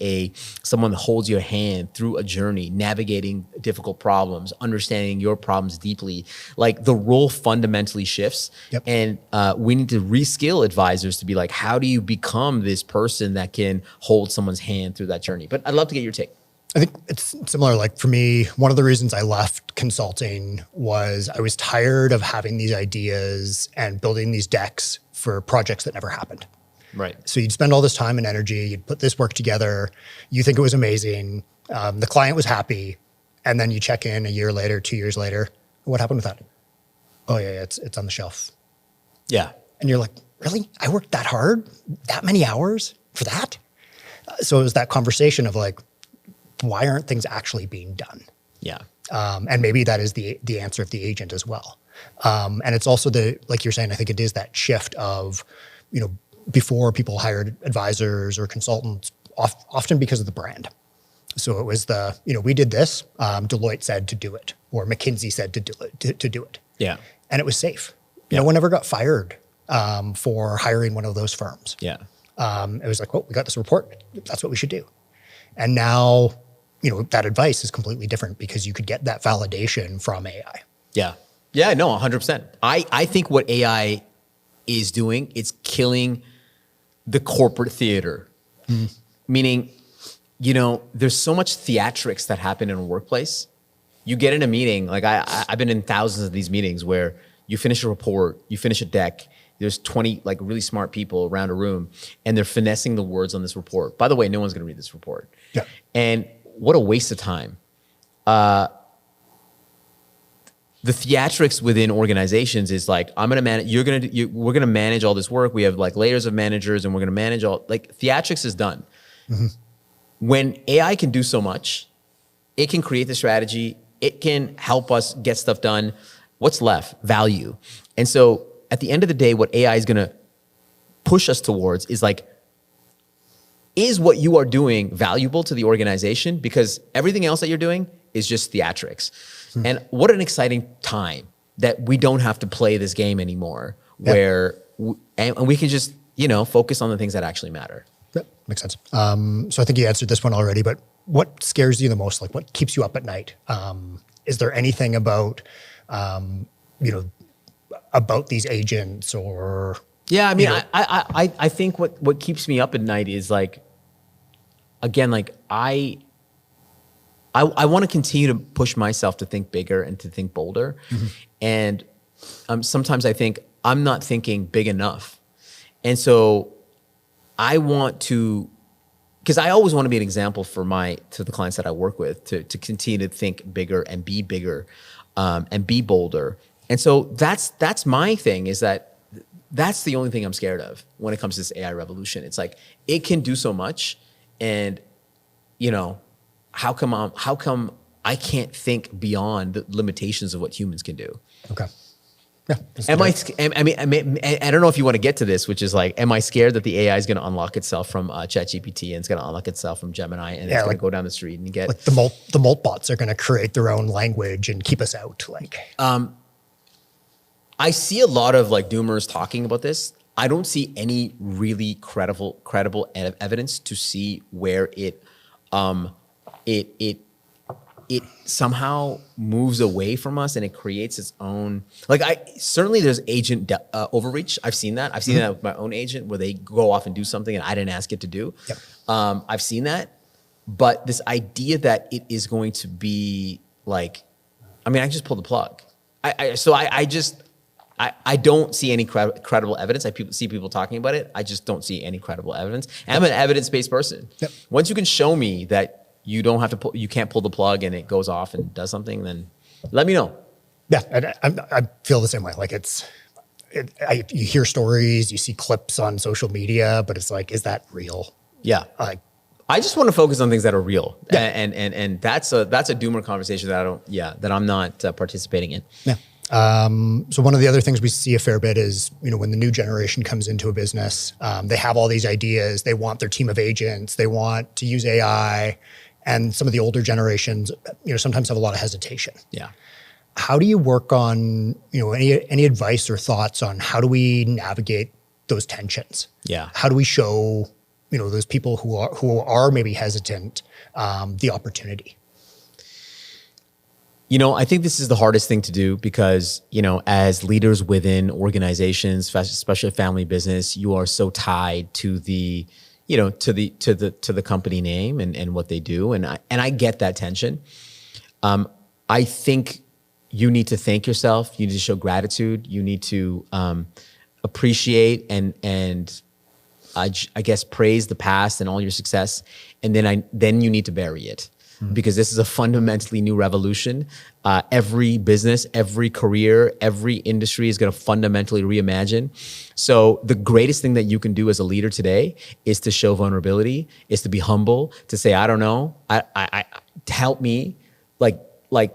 someone that holds your hand through a journey, navigating difficult problems, understanding your problems deeply. Like the role fundamentally shifts. Yep. And we need to reskill advisors to be like, how do you become this person that can hold someone's hand through that journey? But I'd love to get your take. I think it's similar. Like for me, one of the reasons I left consulting was I was tired of having these ideas and building these decks for projects that never happened. Right. So you'd spend all this time and energy, you'd put this work together, you think it was amazing, the client was happy, and then you check in a year later, 2 years later, what happened with that? Oh yeah, it's on the shelf. Yeah. And you're like, really? I worked that hard, that many hours for that? So it was that conversation of like, why aren't things actually being done? Yeah. And maybe that is the answer of the agent as well. And it's also like you're saying, I think it is that shift of, before people hired advisors or consultants, often because of the brand. So it was we did this, Deloitte said to do it, or McKinsey said to do it. Yeah. And it was safe. Yeah. No one ever got fired for hiring one of those firms. Yeah. It was like, well, we got this report, that's what we should do. And now, that advice is completely different because you could get that validation from AI. Yeah. Yeah, no, 100%. I think what AI is doing, it's killing the corporate theater. Meaning, there's so much theatrics that happen in a workplace. You get in a meeting, like I've been in thousands of these meetings where you finish a report, you finish a deck, there's 20 like really smart people around a room and they're finessing the words on this report. By the way, no one's gonna read this report. Yeah. And what a waste of time. the theatrics within organizations is like, I'm going to manage, we're going to manage all this work. We have like layers of managers and we're going to manage all, like theatrics is done. When AI can do so much, it can create the strategy. It can help us get stuff done. What's left? Value. And so at the end of the day, what AI is going to push us towards is like, is what you are doing valuable to the organization? Because everything else that you're doing is just theatrics. And what an exciting time that we don't have to play this game anymore, where and we can just, focus on the things that actually matter. Yep, makes sense. So I think you answered this one already, but what scares you the most? Like what keeps you up at night? Is there anything about, about these agents or? Yeah, I mean, I think what keeps me up at night is like, again, like I want to continue to push myself to think bigger and to think bolder. And sometimes I think I'm not thinking big enough. And so I want to, because I always want to be an example to the clients that I work with to continue to think bigger and be bolder. And so that's my thing, is that's the only thing I'm scared of when it comes to this AI revolution. It's like, it can do so much, and how come I can't think beyond the limitations of what humans can do? Okay. Yeah. I don't know if you want to get to this, which is like, am I scared that the AI is going to unlock itself from ChatGPT, and it's going to unlock itself from Gemini, and it's going to go down the street and get like the molt bots are going to create their own language and keep us out? Like, I see a lot of like doomers talking about this. I don't see any really credible evidence to see where it somehow moves away from us and it creates its own, like certainly there's agent overreach. I've seen that. I've seen that with my own agent, where they go off and do something and I didn't ask it to do. Yep. I've seen that, but this idea that it is going to be like, I just pulled the plug. I don't see any credible evidence. I see people talking about it. I just don't see any credible evidence. I'm an evidence-based person. Yep. Once you can show me that you don't have to you can't pull the plug and it goes off and does something, then let me know. Yeah, I feel the same way. Like you hear stories, you see clips on social media, but it's like, is that real? Yeah. I just want to focus on things that are real. Yeah. And that's a doomer conversation that I'm not participating in. Yeah. So one of the other things we see a fair bit is, when the new generation comes into a business, they have all these ideas, they want their team of agents, they want to use AI, and some of the older generations, sometimes have a lot of hesitation. Yeah. How do you work on, any advice or thoughts on how do we navigate those tensions? Yeah. How do we show, those people who are maybe hesitant, the opportunity? I think this is the hardest thing to do because, as leaders within organizations, especially family business, you are so tied to the, to the company name and what they do. And I get that tension. I think you need to thank yourself. You need to show gratitude. You need to appreciate and I guess praise the past and all your success. And then you need to bury it. Because this is a fundamentally new revolution. Every business, every career, every industry is going to fundamentally reimagine. So the greatest thing that you can do as a leader today is to show vulnerability, is to be humble, to say, I don't know, help me, like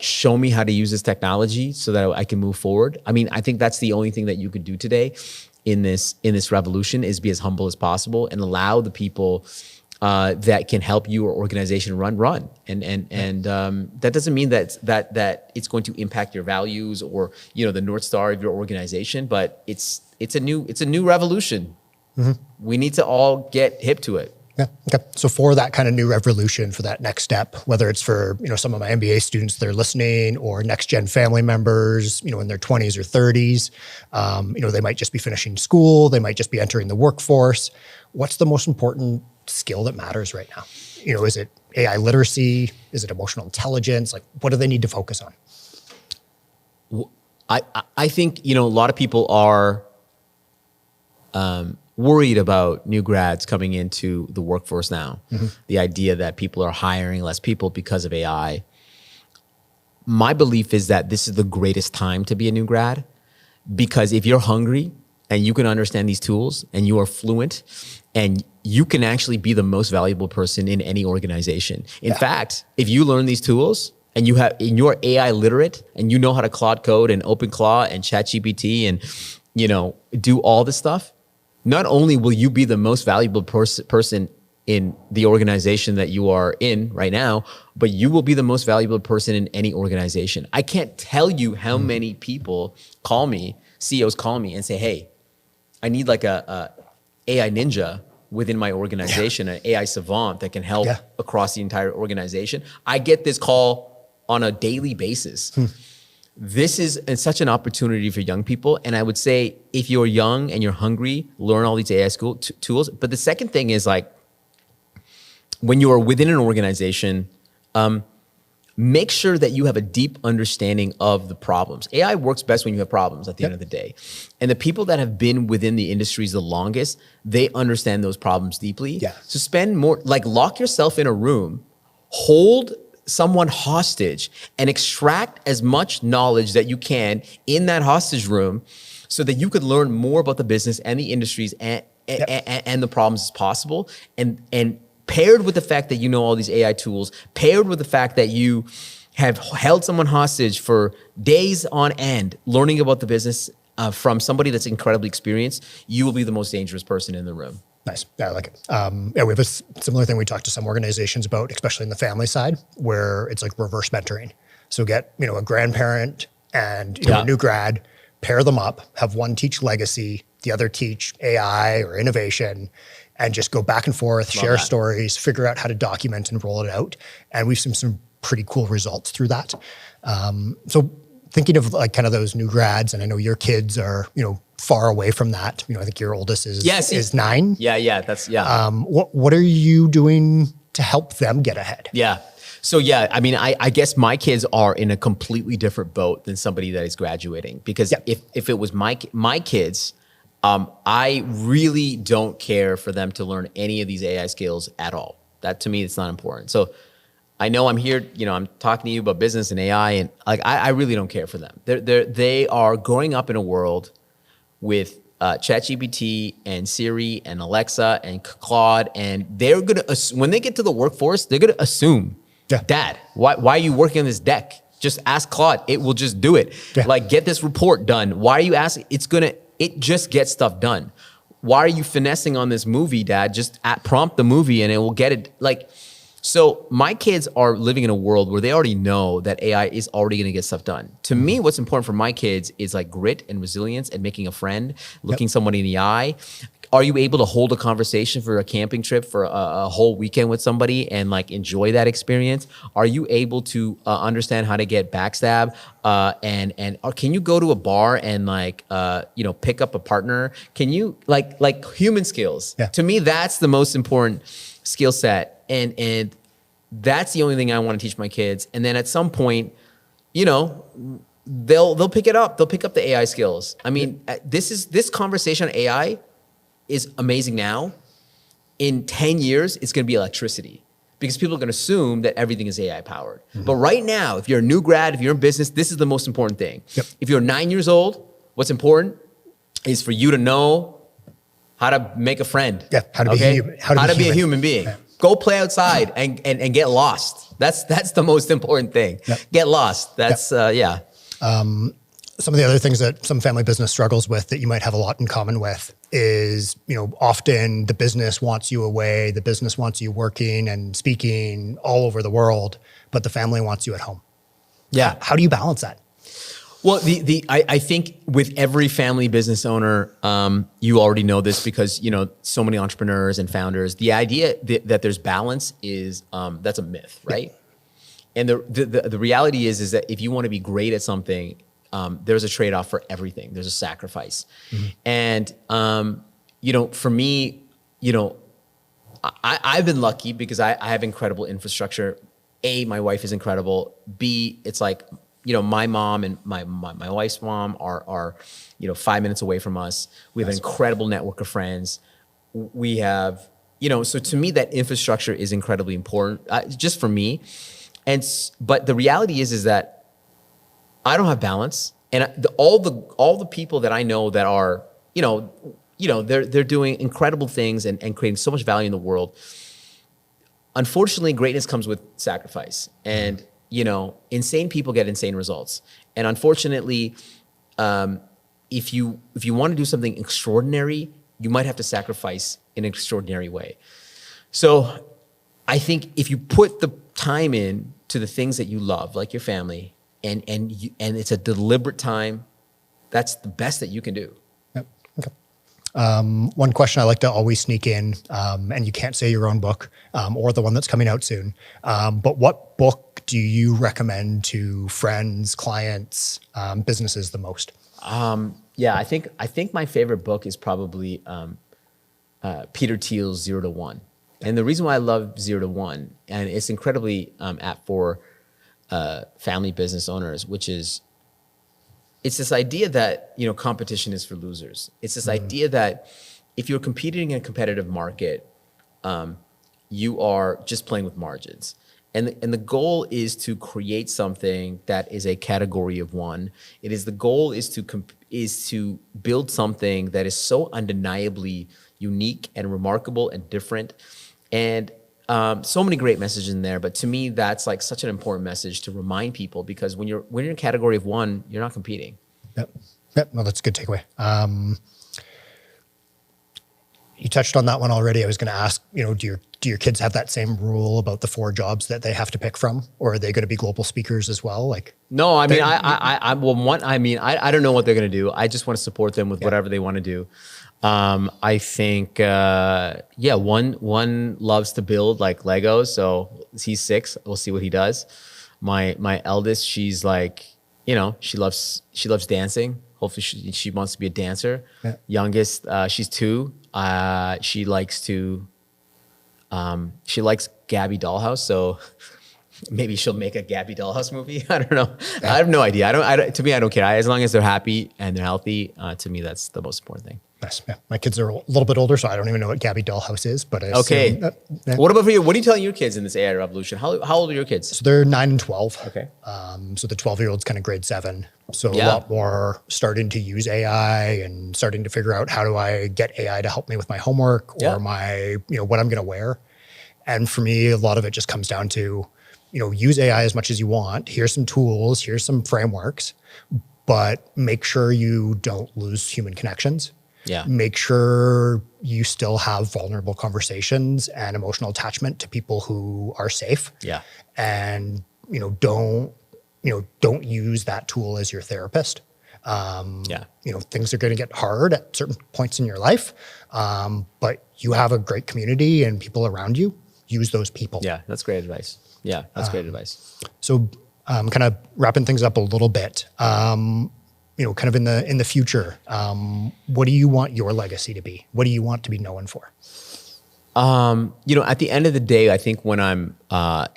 show me how to use this technology so that I can move forward. I think that's the only thing that you could do today in this revolution, is be as humble as possible and allow the people that can help your organization run. And that doesn't mean that it's going to impact your values or, the North Star of your organization, but it's a new revolution. We need to all get hip to it. Yeah. Okay. So for that kind of new revolution, for that next step, whether it's for, some of my MBA students that are listening, or next gen family members, in their 20s or 30s, they might just be finishing school, they might just be entering the workforce. What's the most important skill that matters right now? Is it AI literacy? Is it emotional intelligence? Like, what do they need to focus on? I think, a lot of people are worried about new grads coming into the workforce now. The idea that people are hiring less people because of AI. my belief is that this is the greatest time to be a new grad, because if you're hungry and you can understand these tools and you are fluent, and you can actually be the most valuable person in any organization. In fact, if you learn these tools and you're AI literate and you know how to Claude code and OpenClaw and ChatGPT and, do all this stuff, not only will you be the most valuable person in the organization that you are in right now, but you will be the most valuable person in any organization. I can't tell you how many people call me, CEOs call me and say, hey, I need like a AI ninja within my organization, an AI savant that can help across the entire organization. I get this call on a daily basis. This is such an opportunity for young people. And I would say if you're young and you're hungry, learn all these AI tools. But the second thing is like, when you are within an organization, make sure that you have a deep understanding of the problems. AI works best when you have problems at the end of the day. And the people that have been within the industries the longest, they understand those problems deeply. So spend more, like lock yourself in a room, hold someone hostage and extract as much knowledge that you can in that hostage room so that you could learn more about the business and the industries and the problems as possible. And paired with the fact that you know all these AI tools, paired with the fact that you have held someone hostage for days on end, learning about the business from somebody that's incredibly experienced, you will be the most dangerous person in the room. Nice. Yeah, I like it. We have a similar thing we talk to some organizations about, especially in the family side, where it's like reverse mentoring. So get, a grandparent and a new grad, pair them up, have one teach legacy, the other teach AI or innovation, and just go back and forth, share stories, figure out how to document and roll it out. And we've seen some pretty cool results through that. So thinking of like kind of those new grads, and I know your kids are, far away from that. I think your oldest is 9. Yeah. What are you doing to help them get ahead? Yeah. So I mean, I guess my kids are in a completely different boat than somebody that is graduating, because if it was my kids, I really don't care for them to learn any of these AI skills at all. That to me, it's not important. So I know I'm here, I'm talking to you about business and AI, and like I really don't care for them. They are growing up in a world with ChatGPT and Siri and Alexa and Claude, and they're gonna when they get to the workforce, they're gonna assume, Dad, why are you working on this deck? Just ask Claude; it will just do it. Like, get this report done. Why are you asking? It just gets stuff done. Why are you finessing on this movie, Dad? Just prompt the movie and it will get it. Like, so my kids are living in a world where they already know that AI is already going to get stuff done. To me, what's important for my kids is like grit and resilience and making a friend, looking somebody in the eye. Are you able to hold a conversation for a camping trip for a whole weekend with somebody and like enjoy that experience? Are you able to understand how to get backstab? Or can you go to a bar and like pick up a partner? Can you like human skills? To me, that's the most important skill set, and that's the only thing I want to teach my kids. And then at some point, they'll pick it up. They'll pick up the AI skills. I mean, this conversation on AI is amazing now. In 10 years, it's going to be electricity, because people are going to assume that everything is AI powered. But right now, if you're a new grad, if you're in business, this is the most important thing. If you're 9 years old, what's important is for you to know how to make a friend. How to be human. How to be a human being. Go play outside and get lost. That's the most important thing. Get lost. That's some of the other things that some family business struggles with that you might have a lot in common with is, often the business wants you away, the business wants you working and speaking all over the world, but the family wants you at home. How do you balance that? Well, I think with every family business owner, you already know this because, so many entrepreneurs and founders, the idea that there's balance is, that's a myth, right? And the reality is that if you want to be great at something, there's a trade-off for everything. There's a sacrifice. And, for me, I've been lucky because I have incredible infrastructure. A, my wife is incredible. B, it's like, my mom and my wife's mom are 5 minutes away from us. We have an incredible network of friends. We have, so to me, that infrastructure is incredibly important, just for me. But the reality is that I don't have balance, and all the people that I know that are, they're doing incredible things and creating so much value in the world. Unfortunately, greatness comes with sacrifice, and insane people get insane results. And unfortunately, if you want to do something extraordinary, you might have to sacrifice in an extraordinary way. So I think if you put the time in to the things that you love, like your family, and it's a deliberate time, that's the best that you can do. Yep. Okay. One question I like to always sneak in, and you can't say your own book or the one that's coming out soon, but what book do you recommend to friends, clients, businesses the most? Yeah, I think my favorite book is probably Peter Thiel's 0 to 1. And the reason why I love 0 to 1, and it's incredibly apt for family business owners, which is, it's this idea that, competition is for losers. It's this idea that if you're competing in a competitive market, you are just playing with margins. And the goal is to create something that is a category of one. The goal is to build something that is so undeniably unique and remarkable and different. And so many great messages in there, but to me, that's like such an important message to remind people, because when you're in a category of one, you're not competing. Yep. No, that's a good takeaway. You touched on that one already. I was going to ask, do your kids have that same rule about the 4 jobs that they have to pick from, or are they going to be global speakers as well? No, I mean, I don't know what they're going to do. I just want to support them with whatever they want to do. I think, one loves to build like Legos. So he's 6. We'll see what he does. My eldest, she's like, she loves dancing. Hopefully she wants to be a dancer. Yeah. Youngest, she's 2. She likes Gabby Dollhouse. So maybe she'll make a Gabby Dollhouse movie. I don't know. Yeah. I have no idea. To me, I don't care. As long as they're happy and they're healthy, to me, that's the most important thing. Nice. Yeah. My kids are a little bit older, so I don't even know what Gabby Dollhouse is, but okay. What about for you? What are you telling your kids in this AI revolution? How old are your kids? So they're 9 and 12. Okay. So the 12-year-old's kind of grade 7. So a lot more starting to use AI and starting to figure out, how do I get AI to help me with my homework or my, what I'm going to wear. And for me, a lot of it just comes down to, use AI as much as you want. Here's some tools, here's some frameworks, but make sure you don't lose human connections. Yeah. Make sure you still have vulnerable conversations and emotional attachment to people who are safe. Yeah. And, don't use that tool as your therapist. Things are going to get hard at certain points in your life. But you have a great community and people around you. Use those people. Yeah, that's great advice. Yeah, that's great advice. So kind of wrapping things up a little bit, kind of in the future, what do you want your legacy to be? What do you want to be known for? At the end of the day, I think when I'm, on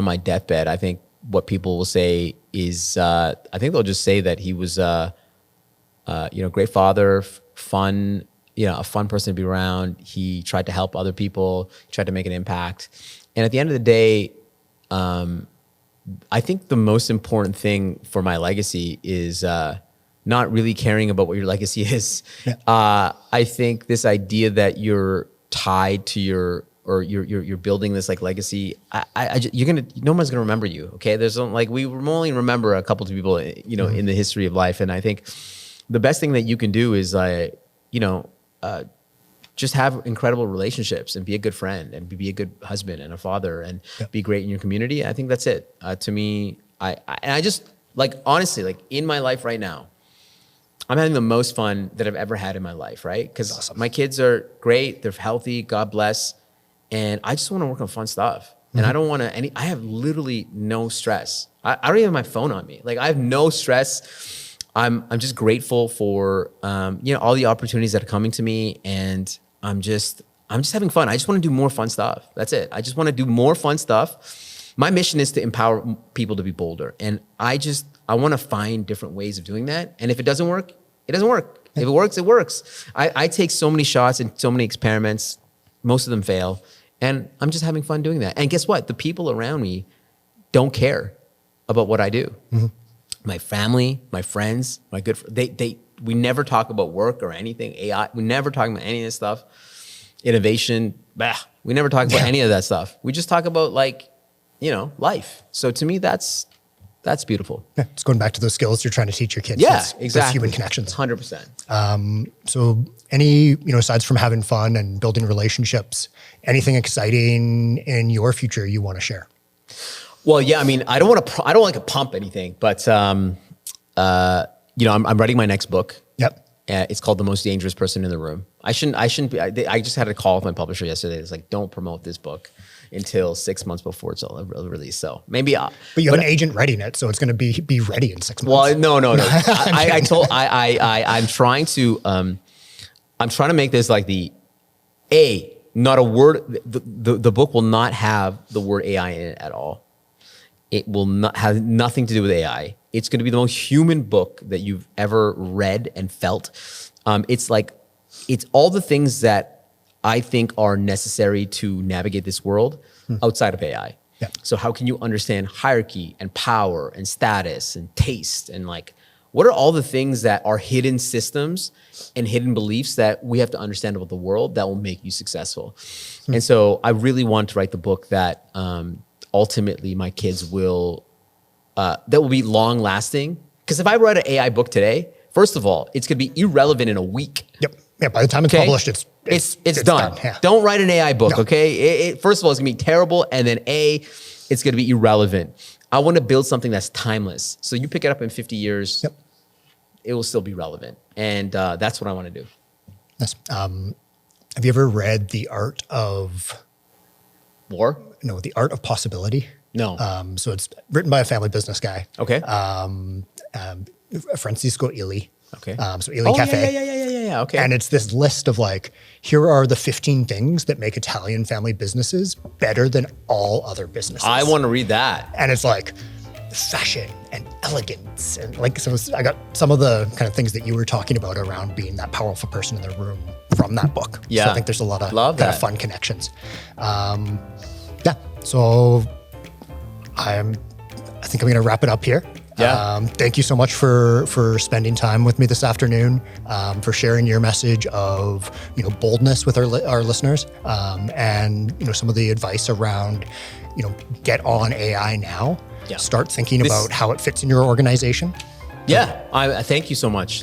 my deathbed, I think what people will say is, I think they'll just say that he was, great father, fun, a fun person to be around. He tried to help other people, tried to make an impact. And at the end of the day, I think the most important thing for my legacy is not really caring about what your legacy is. Yeah. I think this idea that you're tied to you're building this like legacy. No one's gonna remember you. Okay, we only remember a couple of people, in the history of life. And I think the best thing that you can do is just have incredible relationships and be a good friend and be a good husband and a father and be great in your community. I think that's it. To me, I just honestly, in my life right now, I'm having the most fun that I've ever had in my life, right? Because my kids are great, they're healthy, God bless. And I just want to work on fun stuff. Mm-hmm. And I don't want to, I have literally no stress. I don't even have my phone on me. I have no stress. I'm just grateful for, all the opportunities that are coming to me. And I'm just having fun. I just want to do more fun stuff. That's it. I just want to do more fun stuff. My mission is to empower people to be bolder. And I want to find different ways of doing that. And if it doesn't work, it doesn't work. If it works, it works. I take so many shots and so many experiments. Most of them fail. And I'm just having fun doing that. And guess what? The people around me don't care. about what I do. My family, my friends, my good we never talk about work or anything. AI, we never talk about any of this stuff. Innovation, we never talk about any of that stuff. We just talk about like, life. So to me, that's beautiful. Yeah, it's going back to those skills you're trying to teach your kids. Yeah, That's exactly. human connections. 100%. So any, aside from having fun and building relationships, anything exciting in your future you want to share? Well, yeah, I mean, I don't like to pump anything, but, I'm writing my next book. Yep. It's called The Most Dangerous Person in the Room. I shouldn't be, I just had a call with my publisher yesterday. It's like, don't promote this book until 6 months before it's all released. So maybe but you have an agent writing it, so it's going to be ready in 6 months. Well, no. I'm trying to make this like not a word. The book will not have the word AI in it at all. It will not have nothing to do with AI. It's going to be the most human book that you've ever read and felt. It's all the things that I think are necessary to navigate this world outside of AI. Yeah. So how can you understand hierarchy and power and status and taste and like, what are all the things that are hidden systems and hidden beliefs that we have to understand about the world that will make you successful? And so I really want to write the book that ultimately my kids will, that will be long lasting. Because if I write an AI book today, first of all, it's going to be irrelevant in a week. Yep. Yeah. By the time it's published, it's done. Yeah. Don't Don't write an AI book, okay? First of all, it's going to be terrible. And then it's going to be irrelevant. I want to build something that's timeless. So you pick it up in 50 years, it will still be relevant. And that's what I want to do. Yes. Have you ever read The Art of War? No, The Art of Possibility? No. So it's written by a family business guy. Okay. Francisco Illy. Okay. So Illy Cafe. Yeah. Okay. And it's this list of like, here are the 15 things that make Italian family businesses better than all other businesses. I want to read that. And it's like fashion and elegance. And like, so I got some of the kind of things that you were talking about around being that powerful person in the room from that book. Yeah. So I think there's a lot of Love kind that. of fun connections. So I think I'm going to wrap it up here. Yeah. Thank you so much for spending time with me this afternoon, for sharing your message of, boldness with our listeners, and, some of the advice around, get on AI now. Yeah. Start thinking about how it fits in your organization. Yeah, I thank you so much.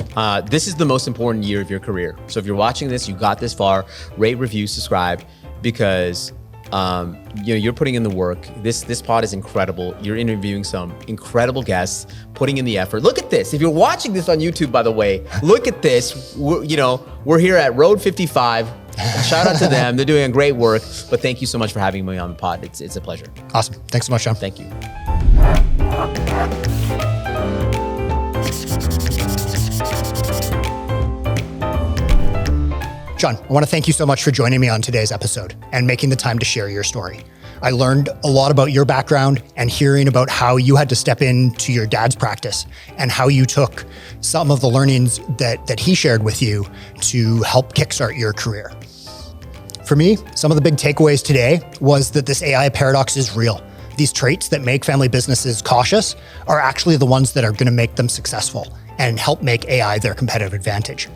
This is the most important year of your career. So if you're watching this, you got this far, rate, review, subscribe, because you're putting in the work. This pod is incredible. You're interviewing some incredible guests, putting in the effort. Look at this. If you're watching this on YouTube, by the way, look at this. We're here at Road 55. Shout out to them. They're doing great work. But thank you so much for having me on the pod. It's a pleasure. Awesome. Thanks so much, Shawn. Thank you. Shawn, I want to thank you so much for joining me on today's episode and making the time to share your story. I learned a lot about your background and hearing about how you had to step into your dad's practice and how you took some of the learnings that he shared with you to help kickstart your career. For me, some of the big takeaways today was that this AI paradox is real. These traits that make family businesses cautious are actually the ones that are going to make them successful and help make AI their competitive advantage.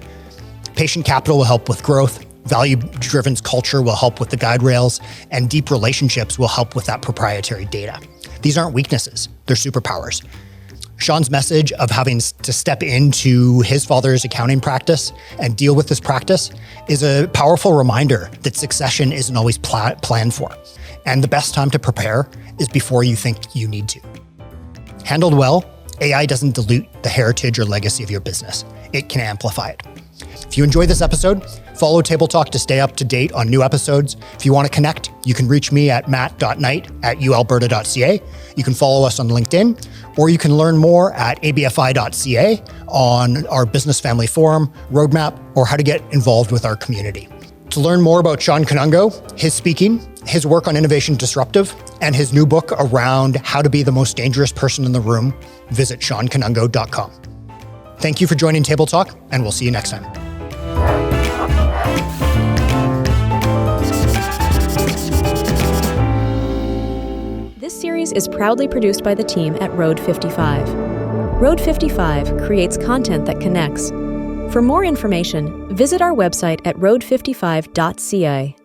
Patient capital will help with growth, value-driven culture will help with the guide rails, and deep relationships will help with that proprietary data. These aren't weaknesses, they're superpowers. Shawn's message of having to step into his father's accounting practice and deal with this practice is a powerful reminder that succession isn't always planned for. And the best time to prepare is before you think you need to. Handled well, AI doesn't dilute the heritage or legacy of your business. It can amplify it. If you enjoyed this episode, follow Table Talk to stay up to date on new episodes. If you want to connect, you can reach me at matt.knight@ualberta.ca. You can follow us on LinkedIn, or you can learn more at abfi.ca on our business family forum, roadmap, or how to get involved with our community. To learn more about Shawn Kanungo, his speaking, his work on Innovation Disruptive, and his new book around how to be the most dangerous person in the room, visit ShawnKanungo.com. Thank you for joining Table Talk, and we'll see you next time. This series is proudly produced by the team at Road 55. Road 55 creates content that connects. For more information, visit our website at road55.ca.